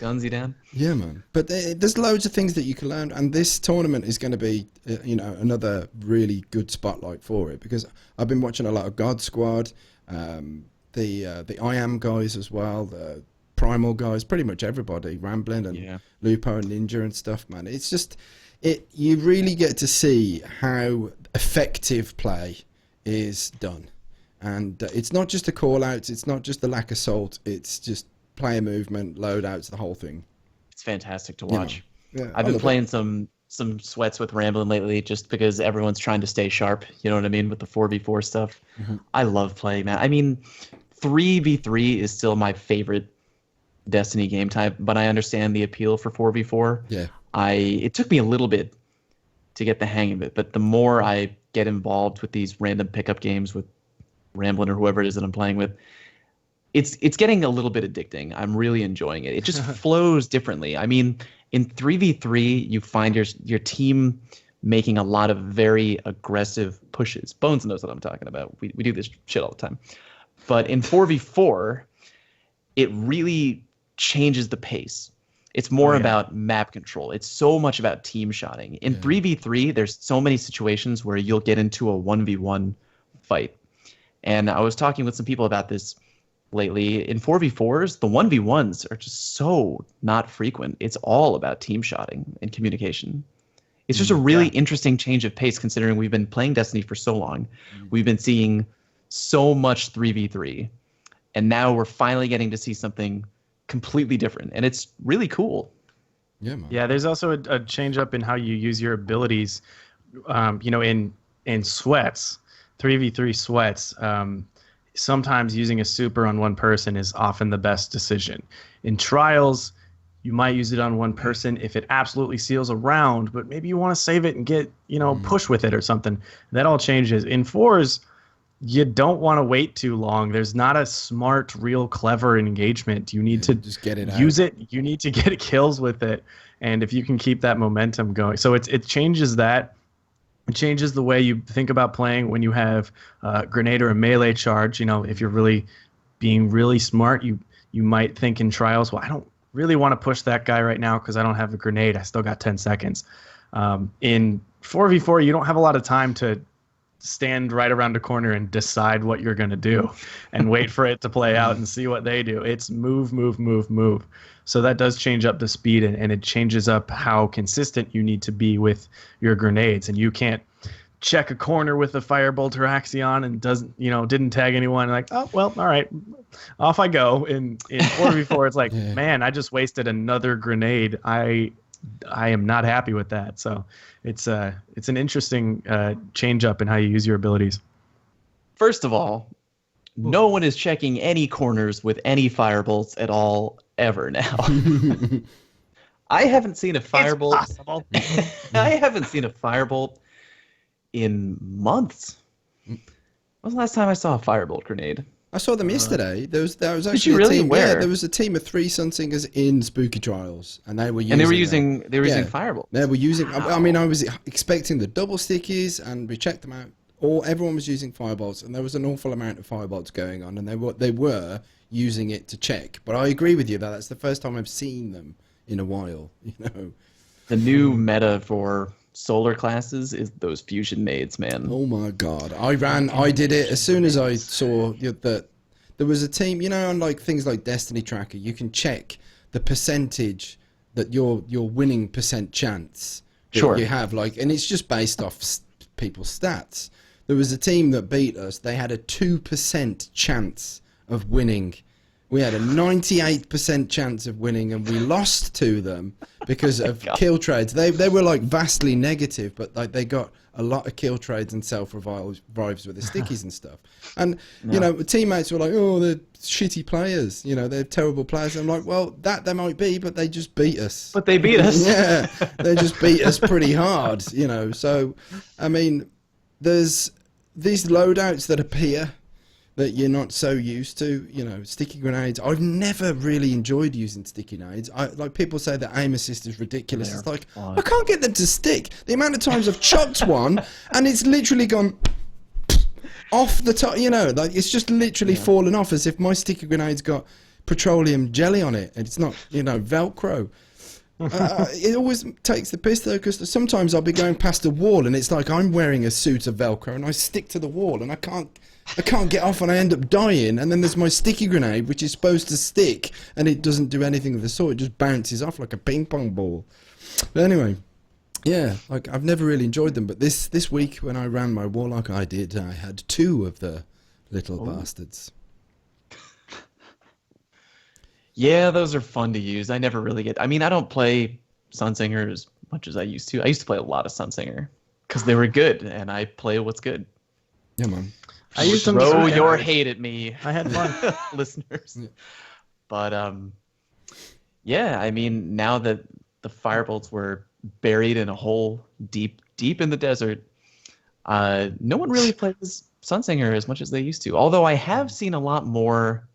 Speaker 3: guns you down.
Speaker 1: Yeah, man. But there's loads of things that you can learn, and this tournament is going to be, another really good spotlight for it, because I've been watching a lot of God Squad, the I Am guys as well, the Primal guys, pretty much everybody, Ramblin' and Lupo and Ninja and stuff, man. It's just, you really get to see how effective play is done. And it's not just the call-outs, it's not just the lack of salt, it's just player movement, loadouts, the whole thing.
Speaker 3: It's fantastic to watch.
Speaker 1: Yeah,
Speaker 3: I've been playing some sweats with Ramblin' lately just because everyone's trying to stay sharp, you know what I mean, with the 4v4 stuff. I love playing that. I mean, 3v3 is still my favorite Destiny game type, but I understand the appeal for 4v4.
Speaker 1: Yeah.
Speaker 3: It took me a little bit to get the hang of it, but the more I get involved with these random pickup games with Ramblin' or whoever it is that I'm playing with, it's getting a little bit addicting. I'm really enjoying it. It just flows differently. I mean, in 3v3, you find your team making a lot of very aggressive pushes. Bones knows what I'm talking about. We do this shit all the time. But in 4v4, it really changes the pace. It's more about map control. It's so much about team shotting. In 3v3, there's so many situations where you'll get into a 1v1 fight. And I was talking with some people about this lately. In 4v4s, the 1v1s are just so not frequent. It's all about team shotting and communication. It's just a really interesting change of pace considering we've been playing Destiny for so long. We've been seeing so much 3v3. And now we're finally getting to see something completely different, and it's really cool.
Speaker 1: Yeah, man.
Speaker 5: Yeah, there's also a change up in how you use your abilities. You know, in sweats, 3v3 sweats, sometimes using a super on one person is often the best decision. In trials, you might use it on one person if it absolutely seals a round, but maybe you want to save it and get, push with it or something. That all changes. In fours, you don't want to wait too long. There's not a smart, real, clever engagement. You need to
Speaker 1: just get it
Speaker 5: use it. You need to get kills with it. And if you can keep that momentum going. So it changes that. It changes the way you think about playing when you have a grenade or a melee charge. If you're really being really smart, you might think in trials, well, I don't really want to push that guy right now because I don't have a grenade. I still got 10 seconds. In 4v4, you don't have a lot of time to stand right around a corner and decide what you're going to do and wait for it to play out and see what they do. It's move, move, move, move. So that does change up the speed, and it changes up how consistent you need to be with your grenades. And you can't check a corner with a Firebolt or Axion and didn't tag anyone. Like, oh, well, all right, off I go. In 4v4, it's like, man, I just wasted another grenade. I am not happy with that. So it's an interesting change up in how you use your abilities.
Speaker 3: First of all, no one is checking any corners with any Firebolts at all ever now. I haven't seen a Firebolt. It's possible. I haven't seen a Firebolt in months. When was the last time I saw a Firebolt grenade?
Speaker 1: I saw them yesterday. There was actually
Speaker 3: Did you really?
Speaker 1: a team.
Speaker 3: Where?
Speaker 1: Yeah, there was a team of 3 Sunsingers in Spooky Trials, and they were using.
Speaker 3: And they were using Firebolt.
Speaker 1: They were using. Wow. I mean, I was expecting the double stickies, and we checked them out. Everyone was using Firebolts, and there was an awful amount of Firebolts going on, and they were using it to check. But I agree with you that that's the first time I've seen them in a while.
Speaker 3: The new meta for solar classes is those fusion nades, man.
Speaker 1: Oh my god, I did it as soon as I saw that there was a team, on like things like Destiny Tracker, you can check the percentage that your winning percent chance that you have, and it's just based off people's stats. There was a team that beat us. They had a 2% chance of winning. We had a 98% chance of winning, and we lost to them because of kill trades. They were like vastly negative, but they got a lot of kill trades and self-revives with the stickies and stuff. And teammates were like, "Oh, they're shitty players. They're terrible players." And I'm like, "Well, that they might be, but they just beat us."
Speaker 3: But they beat us.
Speaker 1: Yeah, they just beat us pretty hard. So I mean, there's these loadouts that appear that you're not so used to, sticky grenades. I've never really enjoyed using sticky grenades. People say that aim assist is ridiculous. It's like, I can't get them to stick. The amount of times I've chucked one and it's literally gone off the top, it's just literally fallen off as if my sticky grenade's got petroleum jelly on it and it's not, Velcro. It always takes the piss though, because sometimes I'll be going past a wall and it's like I'm wearing a suit of Velcro and I stick to the wall and I can't get off and I end up dying. And then there's my sticky grenade, which is supposed to stick, and it doesn't do anything of the sort. It just bounces off like a ping pong ball. But anyway, yeah, like I've never really enjoyed them, but this week when I ran my Warlock, I had 2 of the little bastards.
Speaker 3: Yeah, those are fun to use. I never really get... I mean, I don't play Sunsinger as much as I used to. I used to play a lot of Sunsinger because they were good, and I play what's good.
Speaker 1: Yeah, man.
Speaker 5: I used to
Speaker 3: throw your hate at me.
Speaker 5: I had fun.
Speaker 3: Listeners. Yeah. But, yeah, I mean, now that the Firebolts were buried in a hole deep in the desert, no one really plays Sunsinger as much as they used to. Although I have seen a lot more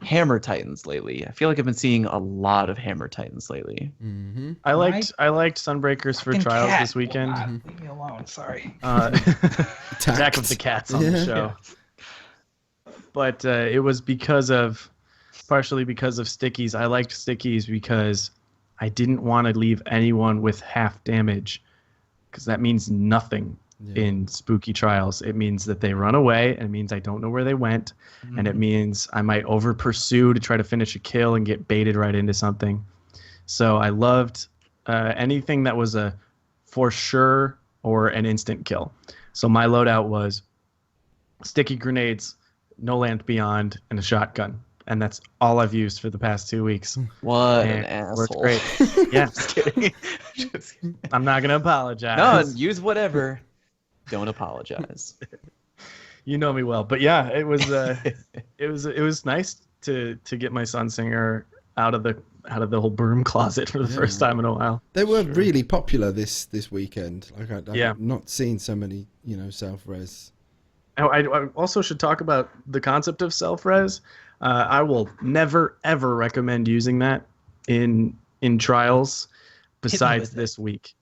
Speaker 3: Hammer Titans lately. I feel like I've been seeing a lot of Hammer Titans lately.
Speaker 1: Mm-hmm.
Speaker 5: I liked Sunbreakers for Trials this weekend.
Speaker 4: Leave me alone. Sorry.
Speaker 5: Attack of the Cats on the show. Yeah. But it was partially because of stickies. I liked stickies because I didn't want to leave anyone with half damage, because that means nothing in Spooky Trials. It means that they run away, and it means I don't know where they went, and it means I might over pursue to try to finish a kill and get baited right into something. So I loved anything that was a for sure or an instant kill. So my loadout was sticky grenades, No Land Beyond, and a shotgun. And that's all I've used for the past 2 weeks.
Speaker 3: What
Speaker 5: and
Speaker 3: an asshole.
Speaker 5: Works great. Yeah.
Speaker 3: Just kidding. Just kidding.
Speaker 5: I'm not going to apologize.
Speaker 3: No, use whatever. Don't apologize.
Speaker 5: You know me well. But yeah, it was it was nice to get my Sunsinger out of the whole broom closet for the first time in a while.
Speaker 1: They were really popular this weekend. Like I've not seen so many, self-res.
Speaker 5: I also should talk about the concept of self-res. I will never ever recommend using that in trials besides this week.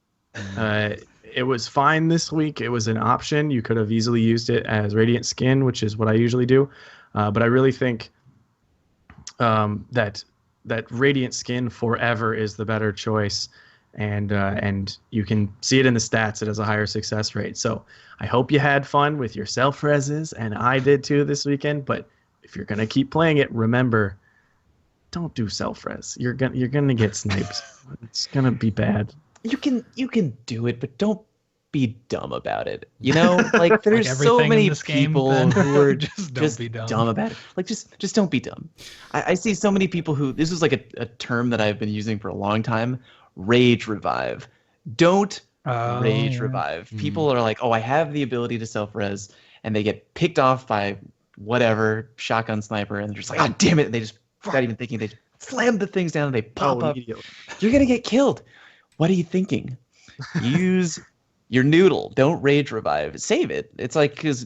Speaker 5: It was fine this week. It was an option. You could have easily used it as Radiant Skin, which is what I usually do. But I really think that Radiant Skin forever is the better choice, and you can see it in the stats. It has a higher success rate. So I hope you had fun with your self-reses, and I did too this weekend. But if you're gonna keep playing it, remember, don't do self-res. You're gonna get sniped. It's gonna be bad.
Speaker 3: You can do it, but don't be dumb about it. Like there's like so many people who are just dumb about it. Like just don't be dumb. I see so many people who, this is like a term that I've been using for a long time, rage revive. Don't rage revive. People are like, I have the ability to self-res, and they get picked off by whatever shotgun sniper, and they're just like, oh damn it, and they just, without even thinking, they slam the things down and they pop up. You're gonna get killed. What are you thinking? Use your noodle. Don't rage revive. Save it. It's like, because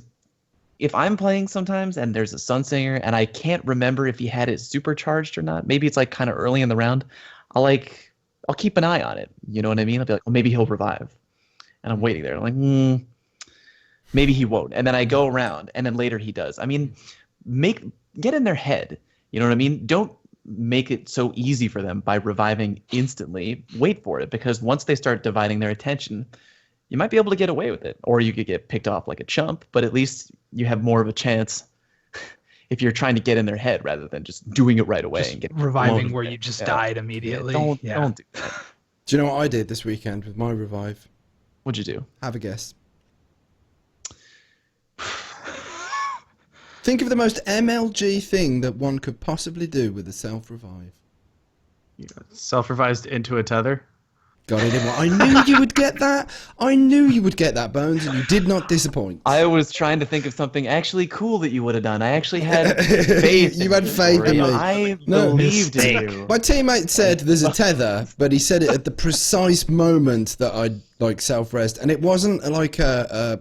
Speaker 3: if I'm playing sometimes and there's a Sunsinger and I can't remember if he had it supercharged or not, maybe it's like kind of early in the round, I'll keep an eye on it. You know what I mean? I'll be like, maybe he'll revive. And I'm waiting there. I'm like, maybe he won't. And then I go around, and then later he does. I mean, get in their head. You know what I mean? Don't make it so easy for them by reviving instantly. Wait for it, because once they start dividing their attention, you might be able to get away with it, or you could get picked off like a chump, but at least you have more of a chance if you're trying to get in their head rather than just doing it right away
Speaker 4: just
Speaker 3: and get
Speaker 4: reviving where you just died immediately.
Speaker 3: Don't do that.
Speaker 1: Do you know what I did this weekend with my revive?
Speaker 3: What'd you do?
Speaker 1: Have a guess. Think of the most MLG thing that one could possibly do with a self-revive.
Speaker 5: Self-revised into a tether.
Speaker 1: Got it. I knew you would get that. I knew you would get that, Bones, and you did not disappoint.
Speaker 3: I was trying to think of something actually cool that you would have done. I actually had faith.
Speaker 1: You had faith in me.
Speaker 3: I believed in you.
Speaker 1: My teammate said there's a tether, but he said it at the precise moment that I self-rest, and it wasn't like a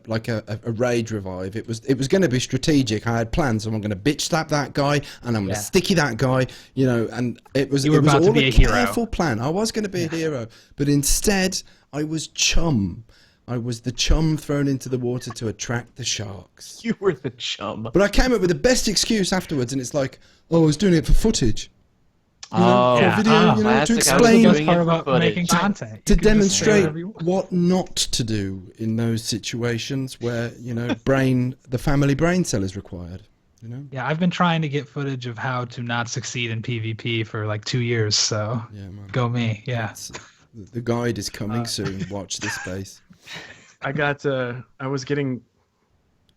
Speaker 1: rage revive. It was going to be strategic. I had plans. So I'm going to bitch slap that guy, and I'm going to sticky that guy. And it was all a careful plan. I was going to be a hero, but instead I was chum. I was the chum thrown into the water to attract the sharks.
Speaker 3: You were the chum.
Speaker 1: But I came up with the best excuse afterwards, and it's like, I was doing it for footage. for video, to explain
Speaker 4: the best part about making content.
Speaker 1: To demonstrate what not to do in those situations where, the family brain cell is required.
Speaker 4: Yeah, I've been trying to get footage of how to not succeed in PvP for like 2 years, so go me. Yeah.
Speaker 1: The guide is coming soon. Watch this space.
Speaker 5: I was getting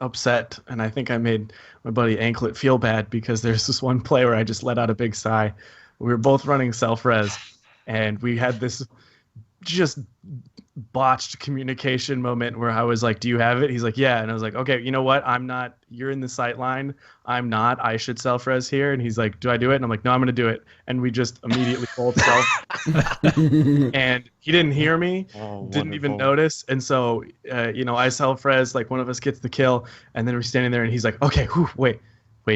Speaker 5: upset, and I think I made my buddy Anklet feel bad because there's this one play where I just let out a big sigh. We were both running self-res, and we had this just botched communication moment where I was like, do you have it? He's like, yeah. And I was like, okay, you know what? I'm not. You're in the sight line. I'm not. I should self-res here. And he's like, do I do it? And I'm like, no, I'm going to do it. And we just immediately both self. And he didn't hear me, didn't even notice. And so, I self-res, like one of us gets the kill. And then we're standing there and he's like, okay, wait,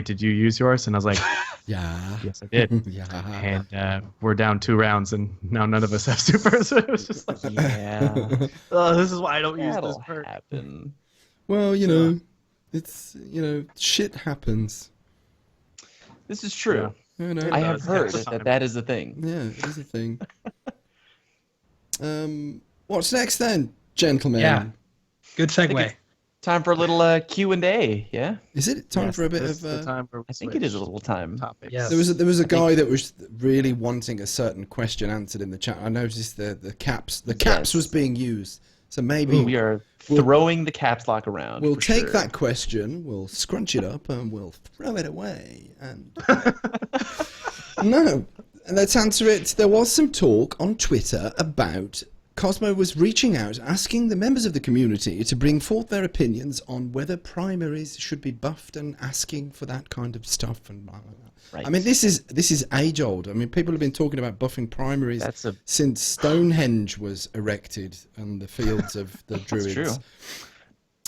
Speaker 5: did you use yours? And I was like,
Speaker 1: yeah.
Speaker 5: Yes, I did.
Speaker 1: Yeah.
Speaker 5: And we're down 2 rounds, and now none of us have supers. So it was just like, this is why I don't use this perk.
Speaker 3: Happen.
Speaker 1: Well, it's, shit happens.
Speaker 3: This is true.
Speaker 1: Yeah.
Speaker 3: I have heard that is a thing.
Speaker 1: Yeah, it is a thing. What's next then, gentlemen?
Speaker 4: Yeah. Good segue.
Speaker 3: Time for a little Q&A, yeah?
Speaker 1: Is it time for a bit of...
Speaker 3: I think it is a little time.
Speaker 4: Yes.
Speaker 1: There was a guy that was really wanting a certain question answered in the chat. I noticed the caps was being used. So maybe...
Speaker 3: We are throwing the caps lock around.
Speaker 1: We'll take that question, we'll scrunch it up, and we'll throw it away. And no, let's answer it. There was some talk on Twitter about... Cosmo was reaching out, asking the members of the community to bring forth their opinions on whether primaries should be buffed and asking for that kind of stuff and blah, blah, blah.
Speaker 3: Right.
Speaker 1: I mean, this is age old. I mean, people have been talking about buffing primaries since Stonehenge was erected on the fields of the Druids.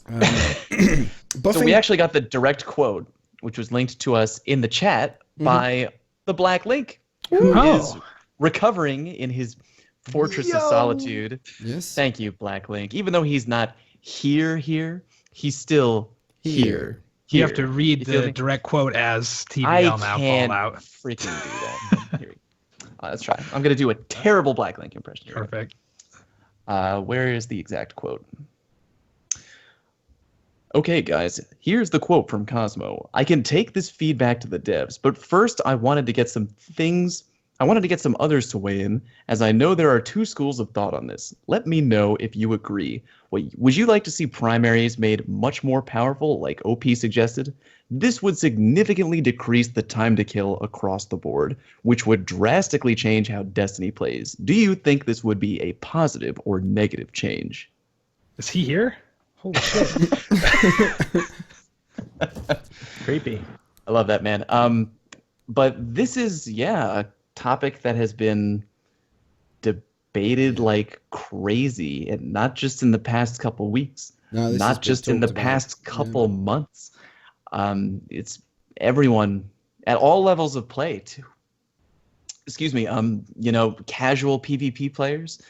Speaker 3: That's true. So we actually got the direct quote, which was linked to us in the chat by the Black Link, who is recovering in his Fortress of Solitude.
Speaker 1: Yes.
Speaker 3: Thank you, Black Link. Even though he's not here, he's still here.
Speaker 4: You have to read the direct quote as TVL now fall out.
Speaker 3: Freaking do that. Here let's try. I'm going to do a terrible Black Link impression. Here.
Speaker 4: Perfect.
Speaker 3: Where is the exact quote? Okay, guys, here's the quote from Cosmo. I can take this feedback to the devs, but first I wanted to get some others to weigh in, as I know there are 2 schools of thought on this. Let me know if you agree. Would you like to see primaries made much more powerful, like OP suggested? This would significantly decrease the time to kill across the board, which would drastically change how Destiny plays. Do you think this would be a positive or negative change?
Speaker 4: Is he here? Holy shit.
Speaker 5: Creepy.
Speaker 3: I love that, man. But this is, a topic that has been debated like crazy, and not just in the past couple weeks, not just in the past couple months. It's everyone at all levels of play too. Excuse me, casual PvP players,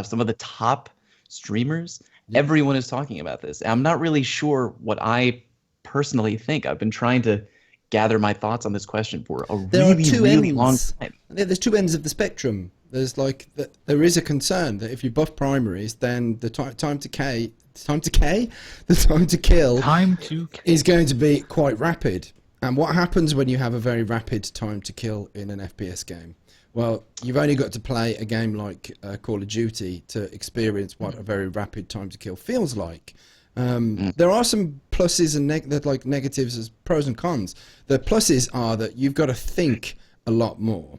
Speaker 3: some of the top streamers, everyone is talking about this. I'm not really sure what I personally think. I've been trying to gather my thoughts on this question for a really long time.
Speaker 1: There's 2 ends of the spectrum. There's there is a concern that if you buff primaries, then the time to kill is going to be quite rapid. And what happens when you have a very rapid time to kill in an FPS game? Well, you've only got to play a game like Call of Duty to experience what a very rapid time to kill feels like. There are some pluses and negatives as pros and cons. The pluses are that you've got to think a lot more.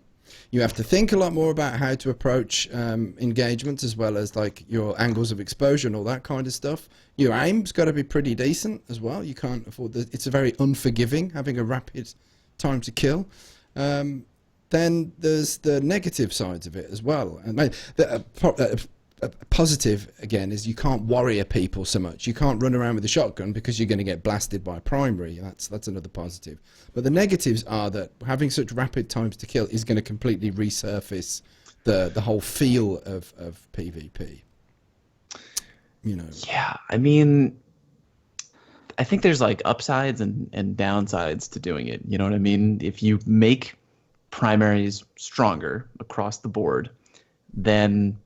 Speaker 1: You have to think a lot more about how to approach engagements, as well as your angles of exposure and all that kind of stuff. Your aim's got to be pretty decent as well. You can't afford it's a very unforgiving having a rapid time to kill. Then there's the negative sides of it as well. And a positive, again, is you can't warrior people so much. You can't run around with a shotgun because you're going to get blasted by a primary. That's another positive. But the negatives are that having such rapid times to kill is going to completely resurface the whole feel of PvP.
Speaker 3: Yeah, I mean, I think there's upsides and downsides to doing it. You know what I mean? If you make primaries stronger across the board, then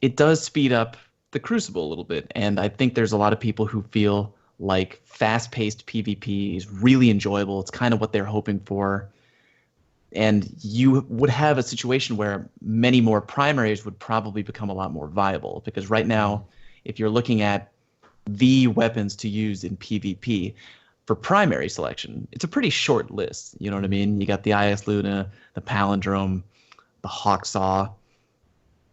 Speaker 3: it does speed up the Crucible a little bit. And I think there's a lot of people who feel like fast-paced PvP is really enjoyable. It's kind of what they're hoping for. And you would have a situation where many more primaries would probably become a lot more viable. Because right now, if you're looking at the weapons to use in PvP for primary selection, it's a pretty short list. You know what I mean? You got the IS Luna, the Palindrome, the Hawksaw,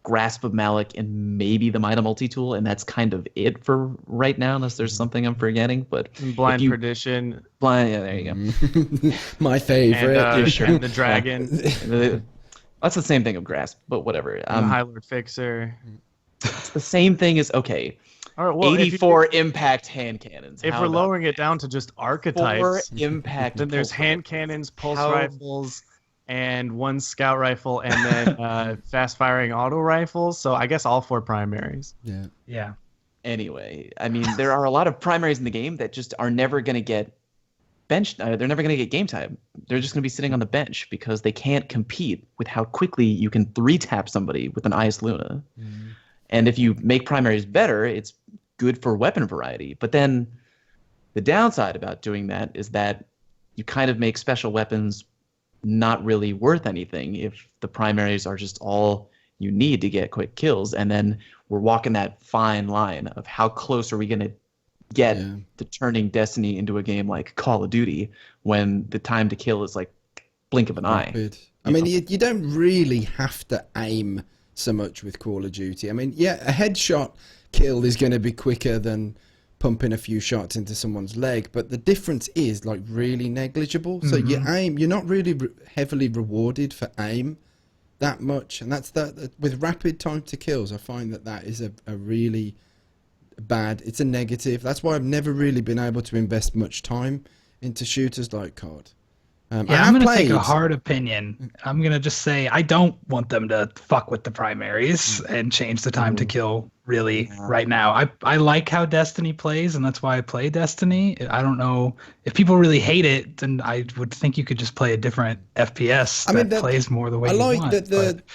Speaker 3: Grasp of Malak, and maybe the Mida multi-tool, and that's kind of it for right now, unless there's something I'm forgetting. But
Speaker 5: Blind Perdition.
Speaker 3: Yeah, there you go.
Speaker 1: My favorite.
Speaker 5: And the Dragon.
Speaker 3: That's the same thing of Grasp, but whatever.
Speaker 5: The High Lord Fixer.
Speaker 3: It's the same thing as, okay,
Speaker 5: all right, well,
Speaker 3: 84 impact hand cannons.
Speaker 5: If we're lowering it down to just archetypes,
Speaker 3: 4 impact,
Speaker 5: then there's hand cannons, pulse rifles, and 1 scout rifle, and then fast firing auto rifles. So I guess all 4 primaries.
Speaker 4: Yeah.
Speaker 3: Anyway, I mean, there are a lot of primaries in the game that just are never going to get bench. They're never going to get game time. They're just going to be sitting on the bench because they can't compete with how quickly you can 3-tap somebody with an IS Luna. And if you make primaries better, it's good for weapon variety. But then the downside about doing that is that you kind of make special weapons not really worth anything if the primaries are just all you need to get quick kills. And then we're walking that fine line of how close are we going to get to turning Destiny into a game like Call of Duty when the time to kill is like blink of an eye.
Speaker 1: I mean, you don't really have to aim so much with Call of Duty. I mean, yeah, a headshot kill is going to be quicker than pumping a few shots into someone's leg, but the difference is like really negligible. So you aim, you're not really heavily rewarded for aim that much, and that's that. With rapid time to kills, I find that is a really bad. It's a negative. That's why I've never really been able to invest much time into shooters like COD.
Speaker 4: I'm going to take a hard opinion. I'm going to just say I don't want them to fuck with the primaries and change the time to kill really right now. I like how Destiny plays, and that's why I play Destiny. I don't know if people really hate it, then I would think you could just play a different FPS that plays more the way you want. I like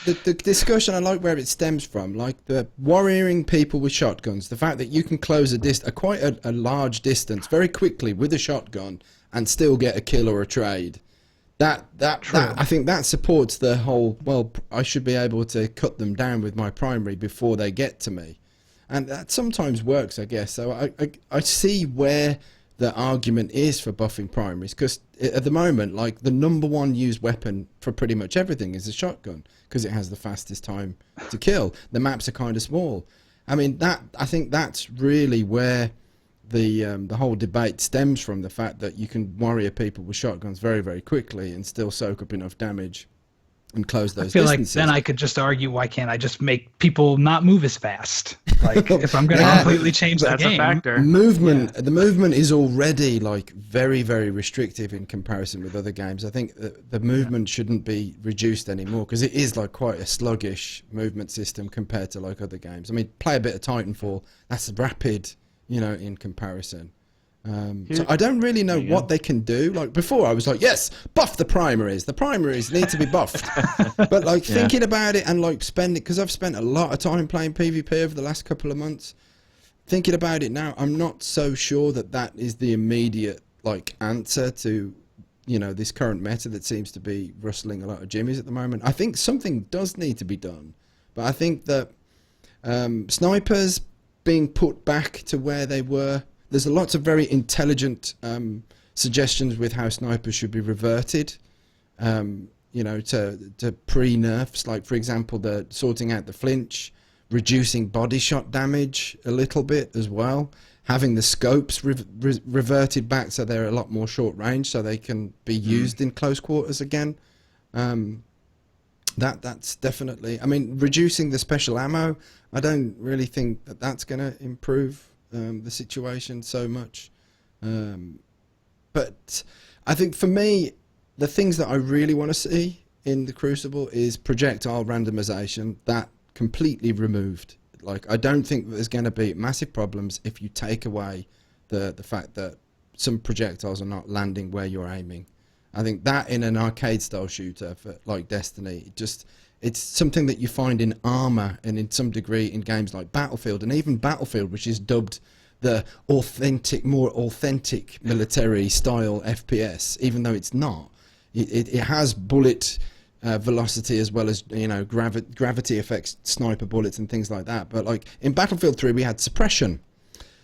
Speaker 1: the discussion. I like where it stems from, like the warrioring people with shotguns. The fact that you can close quite a large distance very quickly with a shotgun and still get a kill or a trade. That I think that supports the whole, well, I should be able to cut them down with my primary before they get to me. And that sometimes works, I guess. So I see where the argument is for buffing primaries, because at the moment, like, the #1 used weapon for pretty much everything is a shotgun, because it has the fastest time to kill. The maps are kind of small. I mean, I think that's really where the whole debate stems from, the fact that you can warrior people with shotguns very, very quickly and still soak up enough damage and close those distances.
Speaker 4: Like then I could just argue, why can't I just make people not move as fast? Like, if I'm going to completely change the game.
Speaker 5: That's a factor.
Speaker 1: The movement is already like very, very restrictive in comparison with other games. I think the movement shouldn't be reduced anymore, because it is like quite a sluggish movement system compared to like other games. I mean, play a bit of Titanfall, that's rapid, in comparison. So I don't really know what they can do. Like before, I was like, yes, buff the primaries. The primaries need to be buffed. But like thinking about it and like spending, because I've spent a lot of time playing PvP over the last couple of months. Thinking about it now, I'm not so sure that is the immediate like answer to, this current meta that seems to be rustling a lot of jimmies at the moment. I think something does need to be done, but I think that snipers being put back to where they were. There's lots of very intelligent suggestions with how snipers should be reverted, to pre-nerfs. Like, for example, the sorting out the flinch, reducing body shot damage a little bit as well, having the scopes reverted back so they're a lot more short range, so they can be used in close quarters again. That's definitely. I mean, reducing the special ammo, I don't really think that's going to improve the situation so much. But I think for me, the things that I really want to see in the Crucible is projectile randomization, that completely removed. Like, I don't think there's going to be massive problems if you take away the fact that some projectiles are not landing where you're aiming. I think that in an arcade style shooter like Destiny, it's something that you find in Arma and in some degree in games like Battlefield, and even Battlefield, which is dubbed the more authentic military style FPS, even though it's not. It has bullet velocity as well as, you know, gravity effects, sniper bullets and things like that. But like in Battlefield 3, we had suppression.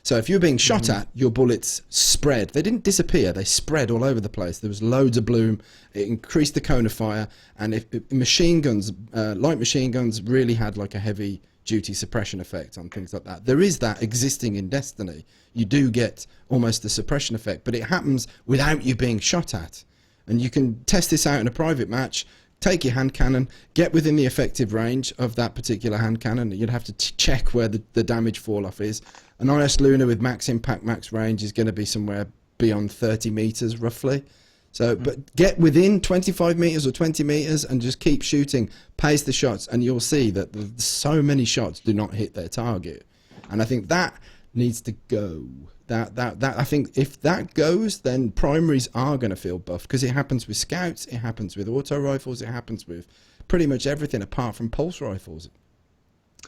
Speaker 1: So if you're being shot at, your bullets spread. They didn't disappear. They spread all over the place. There was loads of bloom. It increased the cone of fire. And if machine guns, light machine guns, really had like a heavy duty suppression effect on things like that. There is that existing in Destiny. You do get almost a suppression effect, but it happens without you being shot at. And you can test this out in a private match. Take your hand cannon, get within the effective range of that particular hand cannon. You'd have to check where the damage fall off is. An IS Luna with max impact, max range is going to be somewhere beyond 30 meters roughly. So, but get within 25 meters or 20 meters and just keep shooting, pace the shots, and you'll see that so many shots do not hit their target. And I think that needs to go. I think if that goes, then primaries are going to feel buffed, because it happens with scouts, it happens with auto rifles, it happens with pretty much everything apart from pulse rifles.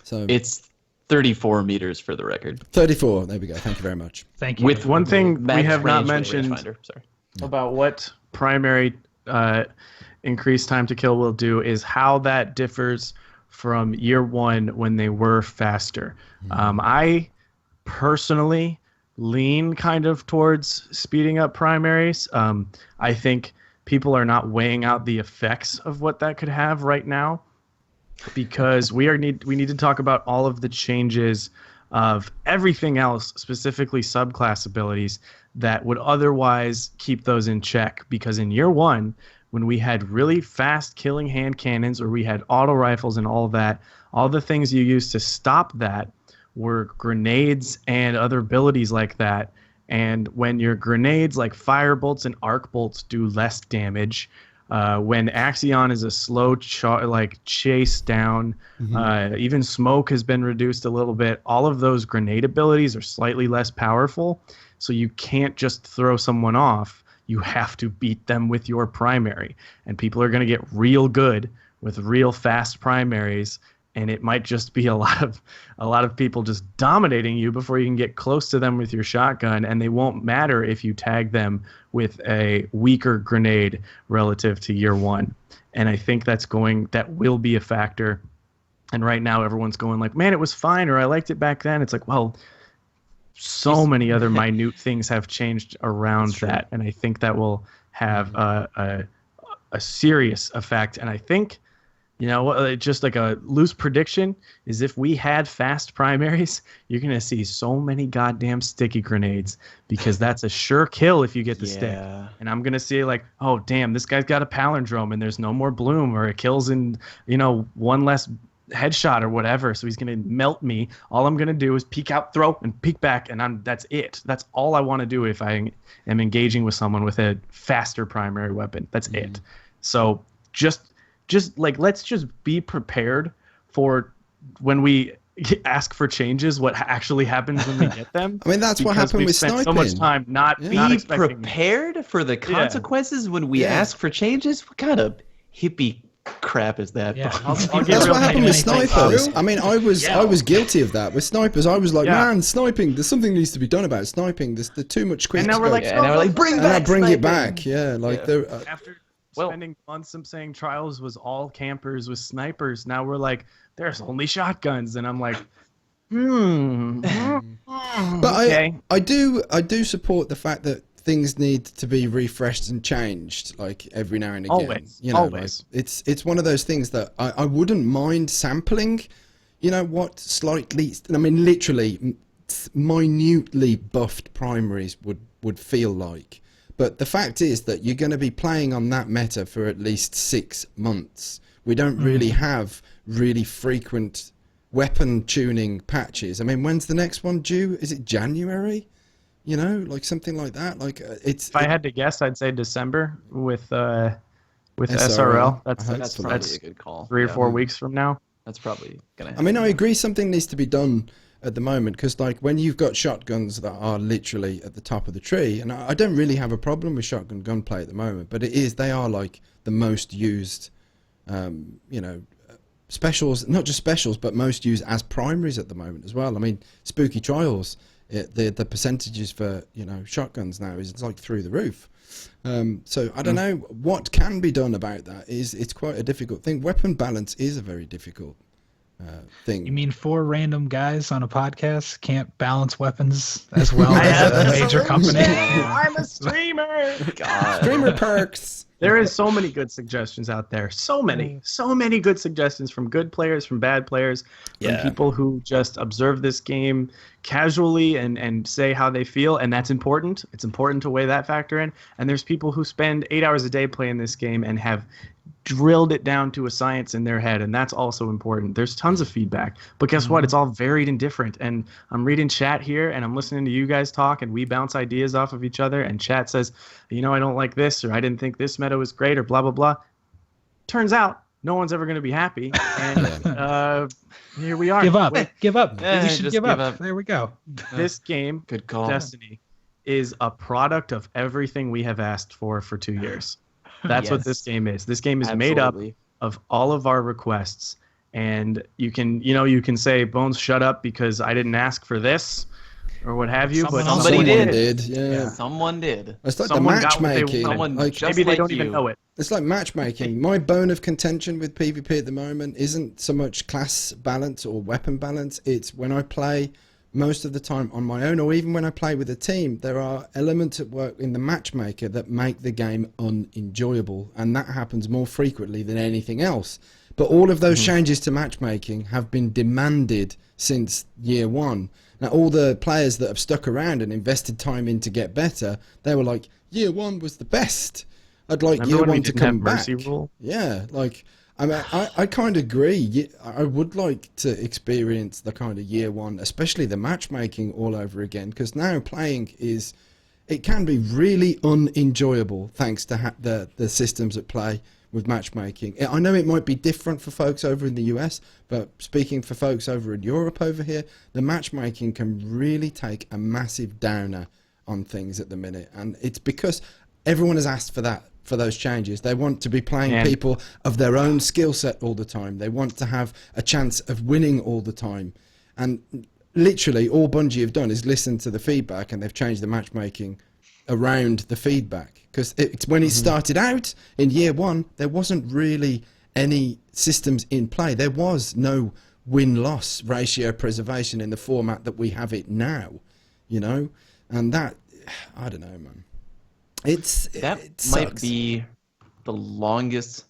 Speaker 1: So
Speaker 3: it's 34 meters for the record.
Speaker 1: 34. There we go. Thank you very much.
Speaker 4: Thank you.
Speaker 5: With one thing we have not mentioned
Speaker 3: Sorry.
Speaker 5: about what primary increased time to kill will do is how that differs from year one when they were faster. I personally lean kind of towards speeding up primaries. I think people are not weighing out the effects of what that could have right now, because we need to talk about all of the changes of everything else, specifically subclass abilities, that would otherwise keep those in check. Because in year one, when we had really fast killing hand cannons, or we had auto rifles and all that, all the things you used to stop that were grenades and other abilities like that. And when your grenades like fire bolts and arc bolts do less damage, when Axion is a slow chase down, even smoke has been reduced a little bit. All of those grenade abilities are slightly less powerful, so you can't just throw someone off. You have to beat them with your primary, and people are going to get real good with real fast primaries. And it might just be a lot of people just dominating you before you can get close to them with your shotgun, and they won't matter if you tag them with a weaker grenade relative to year one. And I think that will be a factor. And right now everyone's going like, man, it was fine, or I liked it back then. It's like, well, so many other minute things have changed around that, and I think that will have a serious effect. And I think, you know, just like a loose prediction is, if we had fast primaries, you're going to see so many goddamn sticky grenades, because that's a sure kill if you get the stick. And I'm going to see like, oh, damn, this guy's got a palindrome and there's no more bloom, or it kills in, you know, one less headshot or whatever. So he's going to melt me. All I'm going to do is peek out, throw, and peek back. And that's it. That's all I want to do if I am engaging with someone with a faster primary weapon. That's it. So just like, let's just be prepared for when we ask for changes, what actually happens when we get them.
Speaker 1: I mean, that's what happened with sniping.
Speaker 5: So much time not
Speaker 3: prepared for the consequences when we ask for changes. What kind of hippie crap is that?
Speaker 4: Yeah.
Speaker 1: That's what happened with snipers. I mean, I was guilty of that with snipers. I was like, man, sniping. There's something needs to be done about sniping. There's too much quick.
Speaker 5: And now we're like,
Speaker 3: bring
Speaker 1: it back. Yeah, like
Speaker 5: after spending months saying Trials was all campers with snipers, now we're like, there's only shotguns, and I'm like,
Speaker 1: But okay. I do support the fact that things need to be refreshed and changed, like every now and again.
Speaker 5: Always,
Speaker 1: you know,
Speaker 5: always.
Speaker 1: Like, it's one of those things that I wouldn't mind sampling. You know what? Slightly, I mean, literally, minutely buffed primaries would feel like. But the fact is that you're going to be playing on that meta for at least 6 months. We don't really have really frequent weapon tuning patches. I mean, when's the next one due? Is it January? You know, like something like that. Like
Speaker 5: if I had to guess, I'd say December with SRL. That's
Speaker 3: probably a good call.
Speaker 5: 3 or 4 weeks from now.
Speaker 3: That's probably gonna happen.
Speaker 1: I mean, I agree something needs to be done at the moment, because like when you've got shotguns that are literally at the top of the tree, and I don't really have a problem with shotgun gunplay at the moment, but they are like the most used, specials, not just specials, but most used as primaries at the moment as well. I mean, Spooky Trials, the percentages for shotguns now is like through the roof. So I don't know what can be done about that. It's quite a difficult thing. Weapon balance is a very difficult thing.
Speaker 4: You mean 4 random guys on a podcast can't balance weapons as well as a major company?
Speaker 5: I'm a streamer.
Speaker 3: God.
Speaker 1: Streamer perks.
Speaker 5: There is so many good suggestions out there. So many good suggestions from good players, from bad players, from people who just observe this game casually and say how they feel, and that's important. It's important to weigh that factor in. And there's people who spend 8 hours a day playing this game and have drilled it down to a science in their head, and that's also important. There's tons of feedback, but guess what? It's all varied and different. And I'm reading chat here, and I'm listening to you guys talk, and we bounce ideas off of each other, and chat says, I don't like this, or I didn't think this meta was great, or blah, blah, blah. Turns out, no one's ever going to be happy, and here we are.
Speaker 4: Give up.
Speaker 3: Yeah,
Speaker 4: You should
Speaker 3: just
Speaker 4: give
Speaker 3: give
Speaker 4: up.
Speaker 3: up.
Speaker 4: There we go.
Speaker 5: This game,
Speaker 3: Good call.
Speaker 5: Destiny, is a product of everything we have asked for 2 years. That's what
Speaker 3: Yes.
Speaker 5: this game is. This game is made up
Speaker 3: Absolutely.
Speaker 5: of all of our requests, and you can say, Bones, shut up because I didn't ask for this, or what have you.
Speaker 4: Someone
Speaker 5: But
Speaker 4: else
Speaker 3: Somebody
Speaker 1: Someone
Speaker 3: did.
Speaker 1: Yeah.
Speaker 3: Someone did.
Speaker 1: It's like
Speaker 5: Someone
Speaker 1: the
Speaker 5: got what they
Speaker 1: matchmaking.
Speaker 5: wanted.
Speaker 3: Someone
Speaker 1: Like,
Speaker 3: just
Speaker 5: maybe they
Speaker 3: like
Speaker 5: don't
Speaker 3: you.
Speaker 5: even know it.
Speaker 1: it's like matchmaking. My bone of contention with PvP at the moment isn't so much class balance or weapon balance. It's when I play most of the time on my own, or even when I play with a team, there are elements at work in the matchmaker that make the game unenjoyable, and that happens more frequently than anything else. But all of those changes to matchmaking have been demanded since year one. Now, all the players that have stuck around and invested time in to get better, they were like, year one was the best. I'd like
Speaker 5: Remember
Speaker 1: year
Speaker 5: when we
Speaker 1: one to
Speaker 5: didn't have
Speaker 1: come back.
Speaker 5: Mercy Rule?
Speaker 1: Yeah, like, I mean, I kind of agree. I would like to experience the kind of year one, especially the matchmaking all over again, because now playing it can be really unenjoyable thanks to the systems at play with matchmaking. I know it might be different for folks over in the US, but speaking for folks over in Europe over here, the matchmaking can really take a massive downer on things at the minute, and it's because everyone has asked for that. For those changes, they want to be playing people of their own skill set all the time. They want to have a chance of winning all the time, and literally all Bungie have done is listen to the feedback, and they've changed the matchmaking around the feedback. Because it's when it started out in year one, there wasn't really any systems in play. There was no win-loss ratio preservation in the format that we have it now, and that, I don't know, man.
Speaker 3: That might be the longest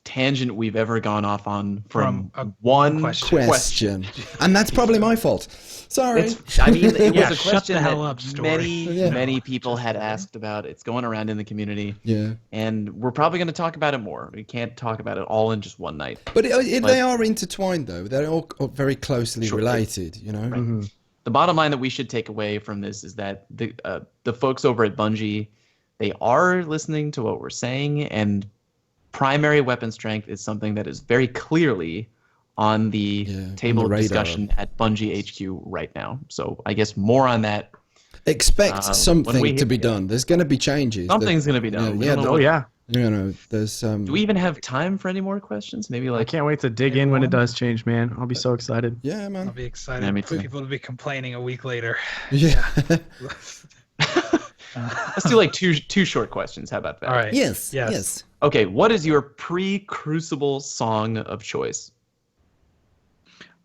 Speaker 3: tangent we've ever gone off on from one question.
Speaker 1: And that's probably my fault. Sorry.
Speaker 3: It was a
Speaker 4: shut
Speaker 3: question
Speaker 4: the hell
Speaker 3: that
Speaker 4: up, story.
Speaker 3: many people had asked about. It's going around in the community.
Speaker 1: Yeah.
Speaker 3: And we're probably going to talk about it more. We can't talk about it all in just one night.
Speaker 1: But they are intertwined, though. They're all very closely related, Right.
Speaker 5: Mm-hmm.
Speaker 3: The bottom line that we should take away from this is that the folks over at Bungie, they are listening to what we're saying, and primary weapon strength is something that is very clearly on the table
Speaker 1: on the
Speaker 3: of discussion at Bungie HQ right now. So I guess more on that.
Speaker 1: Expect something to be done. There's going to be changes.
Speaker 3: Something's going to be done.
Speaker 1: There's.
Speaker 3: Do we even have time for any more questions? Maybe
Speaker 5: I can't wait to dig in when it does change, man. I'll be so excited.
Speaker 1: Yeah, man.
Speaker 4: I'll be excited
Speaker 3: Yeah, me
Speaker 4: for
Speaker 3: too.
Speaker 4: people to be complaining a week later.
Speaker 1: Yeah.
Speaker 3: Let's do like two short questions. How about that?
Speaker 4: All right.
Speaker 1: Yes.
Speaker 3: Okay, what is your pre-Crucible song of choice?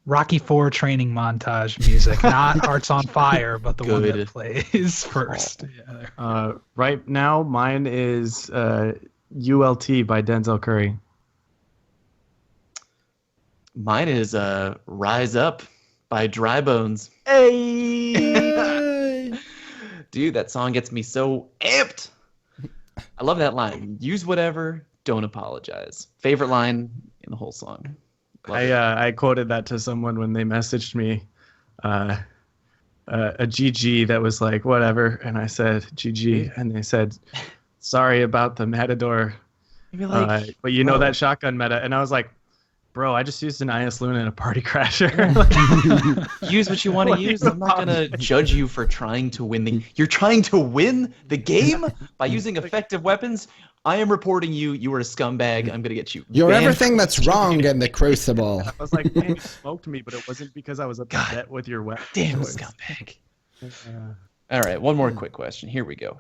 Speaker 4: Rocky IV training montage music, not Hearts on Fire, but the one that plays first. Yeah.
Speaker 5: Right now, mine is ULT by Denzel Curry.
Speaker 3: Mine is Rise Up by Dry Bones.
Speaker 5: Hey!
Speaker 3: Dude, that song gets me so amped. I love that line. Use whatever, don't apologize. Favorite line in the whole song.
Speaker 5: I quoted that to someone when they messaged me a GG that was like, whatever. And I said, GG. And they said, sorry about the Matador.
Speaker 3: Like,
Speaker 5: but you know that shotgun meta. And I was like, Bro, I just used an IS Luna in a party crasher.
Speaker 3: Use what you want to use. I'm not gonna judge you for trying to win you're trying to win the game by using effective weapons. I am reporting you. You are a scumbag. I'm gonna get you.
Speaker 1: You're everything that's wrong in the Crucible.
Speaker 5: I was like, man, you smoked me, but it wasn't because I was upset with your weapon.
Speaker 3: Damn scumbag. All right, one more quick question. Here we go.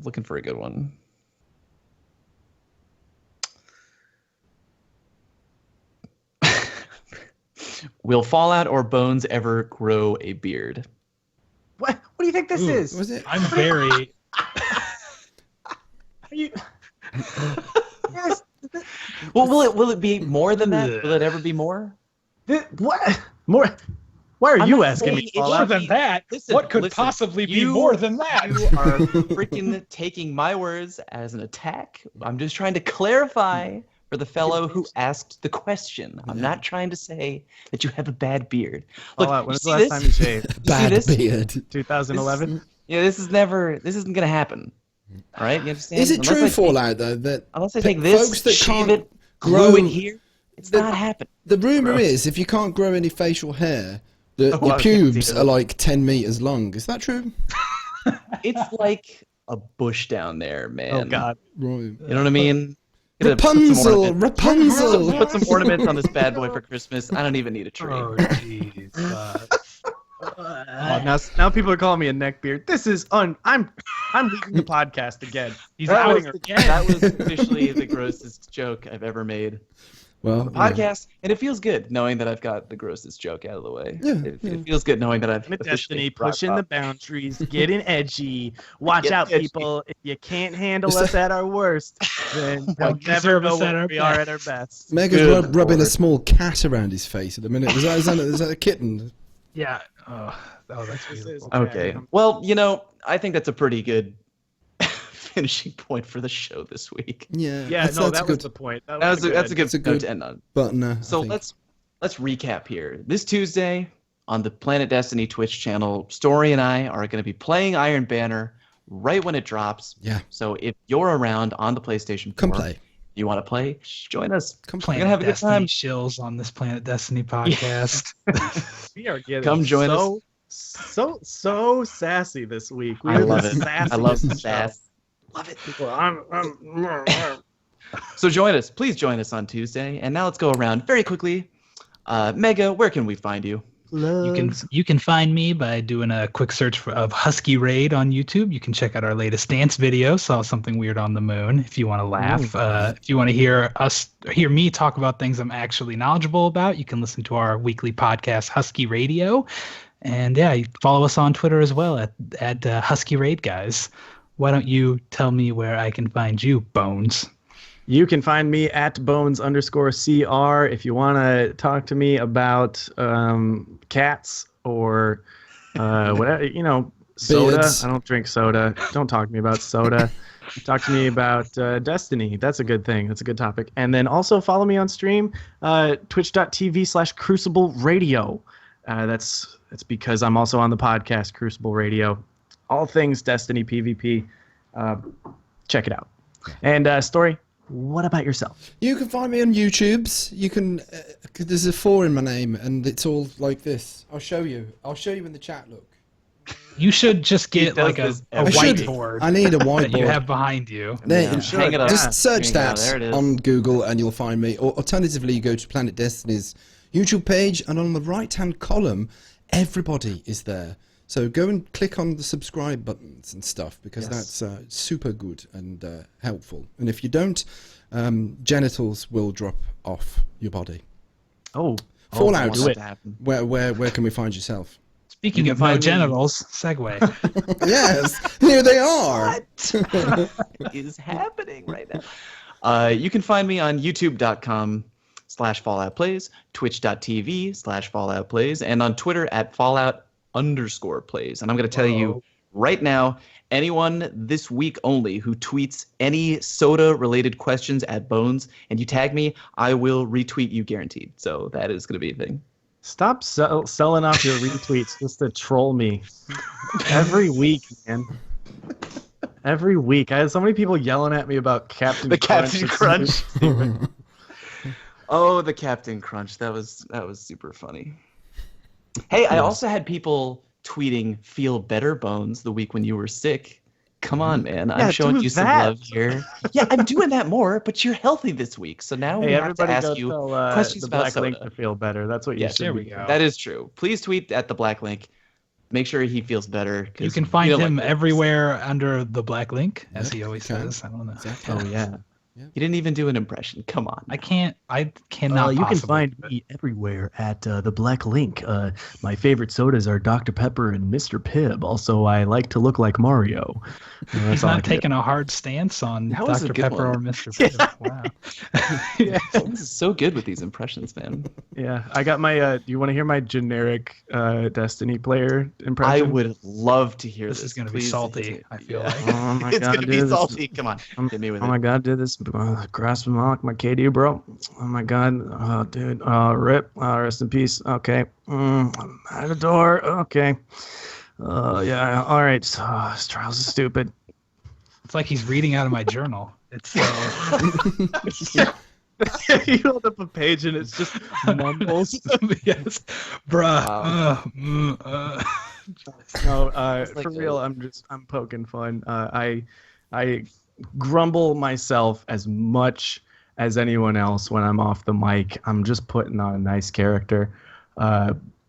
Speaker 3: Looking for a good one. Will Fallout or Bones ever grow a beard?
Speaker 5: What do you think this is?
Speaker 1: Was it?
Speaker 4: I'm very.
Speaker 5: Yes.
Speaker 3: Well, will it be more than that? Will it ever be more?
Speaker 5: What? More? Why are you asking me?
Speaker 4: More than that? What could possibly be more than that?
Speaker 3: You are freaking taking my words as an attack. I'm just trying to clarify for the fellow who asked the question. I'm not trying to say that you have a bad beard. Look,
Speaker 5: when was the last time you shaved?
Speaker 1: Bad beard.
Speaker 5: 2011?
Speaker 3: This isn't gonna happen. All right, you understand?
Speaker 1: Is it true, Fallout, though, that
Speaker 3: unless I take this,
Speaker 1: folks that
Speaker 3: shave
Speaker 1: can't
Speaker 3: it, glue it here, it's not happening.
Speaker 1: The rumor is, if you can't grow any facial hair, your pubes are like 10 meters long. Is that true?
Speaker 3: It's like a bush down there, man.
Speaker 5: Oh God!
Speaker 1: Right.
Speaker 3: You know what I mean?
Speaker 1: Rapunzel!
Speaker 3: Put some ornaments on this bad boy for Christmas. I don't even need a tree.
Speaker 4: Oh, jeez.
Speaker 5: Now people are calling me a neckbeard. This is I'm leaving the podcast again.
Speaker 3: That was officially the grossest joke I've ever made.
Speaker 1: Well,
Speaker 3: the podcast, and it feels good knowing that I've got the grossest joke out of the way.
Speaker 1: Yeah,
Speaker 3: it feels good knowing that I've
Speaker 5: Destiny pushing the boundaries, getting edgy. Watch out, people! If you can't handle us at our worst, then you'll never know where we are at our best.
Speaker 1: Mega's rubbing a small cat around his face at the minute. Is that a kitten?
Speaker 4: Yeah. Oh, that's beautiful.
Speaker 3: Okay. Well, I think that's a pretty good finishing point for the show this week.
Speaker 1: Yeah.
Speaker 5: That was the point.
Speaker 3: That's a good note to end on.
Speaker 1: Button.
Speaker 3: So let's recap here. This Tuesday on the Planet Destiny Twitch channel, Story and I are going to be playing Iron Banner right when it drops.
Speaker 1: Yeah.
Speaker 3: So if you're around on the PlayStation 4,
Speaker 1: come play.
Speaker 3: You want to play? Join us.
Speaker 4: Come play. We're gonna have a good time. Shills on this Planet Destiny podcast.
Speaker 5: We are getting
Speaker 3: come join us.
Speaker 5: So sassy this week.
Speaker 3: I love it. I love the sass. Love it. So join us. Please join us on Tuesday. And now let's go around very quickly. Mega, where can we find you?
Speaker 4: You can find me by doing a quick search of Husky Raid on YouTube. You can check out our latest dance video, Saw Something Weird on the Moon, if you want to laugh. If you want to hear me talk about things I'm actually knowledgeable about, you can listen to our weekly podcast, Husky Radio. And yeah, you follow us on Twitter as well at Husky Raid Guys. Why don't you tell me where I can find you, Bones?
Speaker 5: You can find me at Bones_CR if you want to talk to me about cats or whatever, soda.
Speaker 1: Beards.
Speaker 5: I don't drink soda. Don't talk to me about soda. Talk to me about Destiny. That's a good thing. That's a good topic. And then also follow me on stream, twitch.tv/Crucible Radio. That's because I'm also on the podcast Crucible Radio. All things Destiny PvP. Check it out. And Story, what about yourself?
Speaker 1: You can find me on YouTube's. You can. There's a 4 in my name, and it's all like this. I'll show you in the chat. Look.
Speaker 4: You should just get like a whiteboard.
Speaker 1: I need a whiteboard
Speaker 4: that you have behind you.
Speaker 3: Hang it up.
Speaker 1: Just search that on Google, and you'll find me. Or alternatively, you go to Planet Destiny's YouTube page, and on the right-hand column, everybody is there. So go and click on the subscribe buttons and stuff, because that's super good and helpful. And if you don't, genitals will drop off your body. Fallout. Where can we find yourself?
Speaker 4: Speaking of no genitals, segue.
Speaker 1: Yes, here they are.
Speaker 3: What is happening right now? You can find me on youtube.com/FalloutPlays, twitch.tv/FalloutPlays, and on Twitter at Fallout_plays. And I'm going to tell you right now, anyone this week only who tweets any soda-related questions at Bones and you tag me, I will retweet you guaranteed. So that is going to be a thing.
Speaker 5: Stop selling off your retweets just to troll me. Every week, man. Every week. I had so many people yelling at me about Captain
Speaker 3: Crunch. Oh, the Captain Crunch. That was super funny. Hey, I also had people tweeting "Feel better, Bones" the week when you were sick. Come on, man. I'm showing you some love here. Yeah, I'm doing that more, but you're healthy this week. So now we have to ask you questions about
Speaker 5: Black
Speaker 3: soda.
Speaker 5: Link to feel better. That's what you should
Speaker 4: there we
Speaker 5: be.
Speaker 4: go.
Speaker 3: That is true. Please tweet at the Black Link. Make sure he feels better.
Speaker 4: You can find him everywhere under the Black Link, as he always says. I don't know.
Speaker 1: Exactly.
Speaker 5: Oh, yeah.
Speaker 3: He didn't even do an impression. Come on.
Speaker 4: I cannot.
Speaker 5: You can find me everywhere at the Black Link. My favorite sodas are Dr. Pepper and Mr. Pibb. Also, I like to look like Mario.
Speaker 4: He's not taking a hard stance on Dr. Pepper or Mr. Pibb. Wow.
Speaker 3: This is so good with these impressions, man.
Speaker 5: Yeah, I got my. Do you want to hear my generic Destiny player impression?
Speaker 3: I would love to hear this.
Speaker 4: This is going to be salty. I feel like
Speaker 5: Oh my
Speaker 3: it's
Speaker 5: god,
Speaker 3: going to be
Speaker 5: dude,
Speaker 3: salty. Come on, hit me with
Speaker 5: Oh
Speaker 3: it.
Speaker 5: my god, dude, this grasp Malik, my KD, bro. Oh my god, dude, rip, rest in peace. Okay, I'm at the door. Okay, yeah, all right. This trials is stupid.
Speaker 4: it's like he's reading out of my journal. It's
Speaker 5: You hold up a page and it's just mumbles.
Speaker 4: yes, bruh.
Speaker 3: Wow.
Speaker 5: No,
Speaker 3: like
Speaker 5: for real, I'm poking fun. I grumble myself as much as anyone else when I'm off the mic. I'm just putting on a nice character.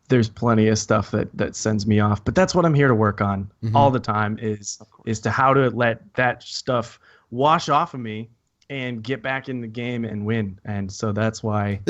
Speaker 5: There's plenty of stuff that sends me off, but that's what I'm here to work on all the time is to how to let that stuff wash off of me and get back in the game and win. And so that's why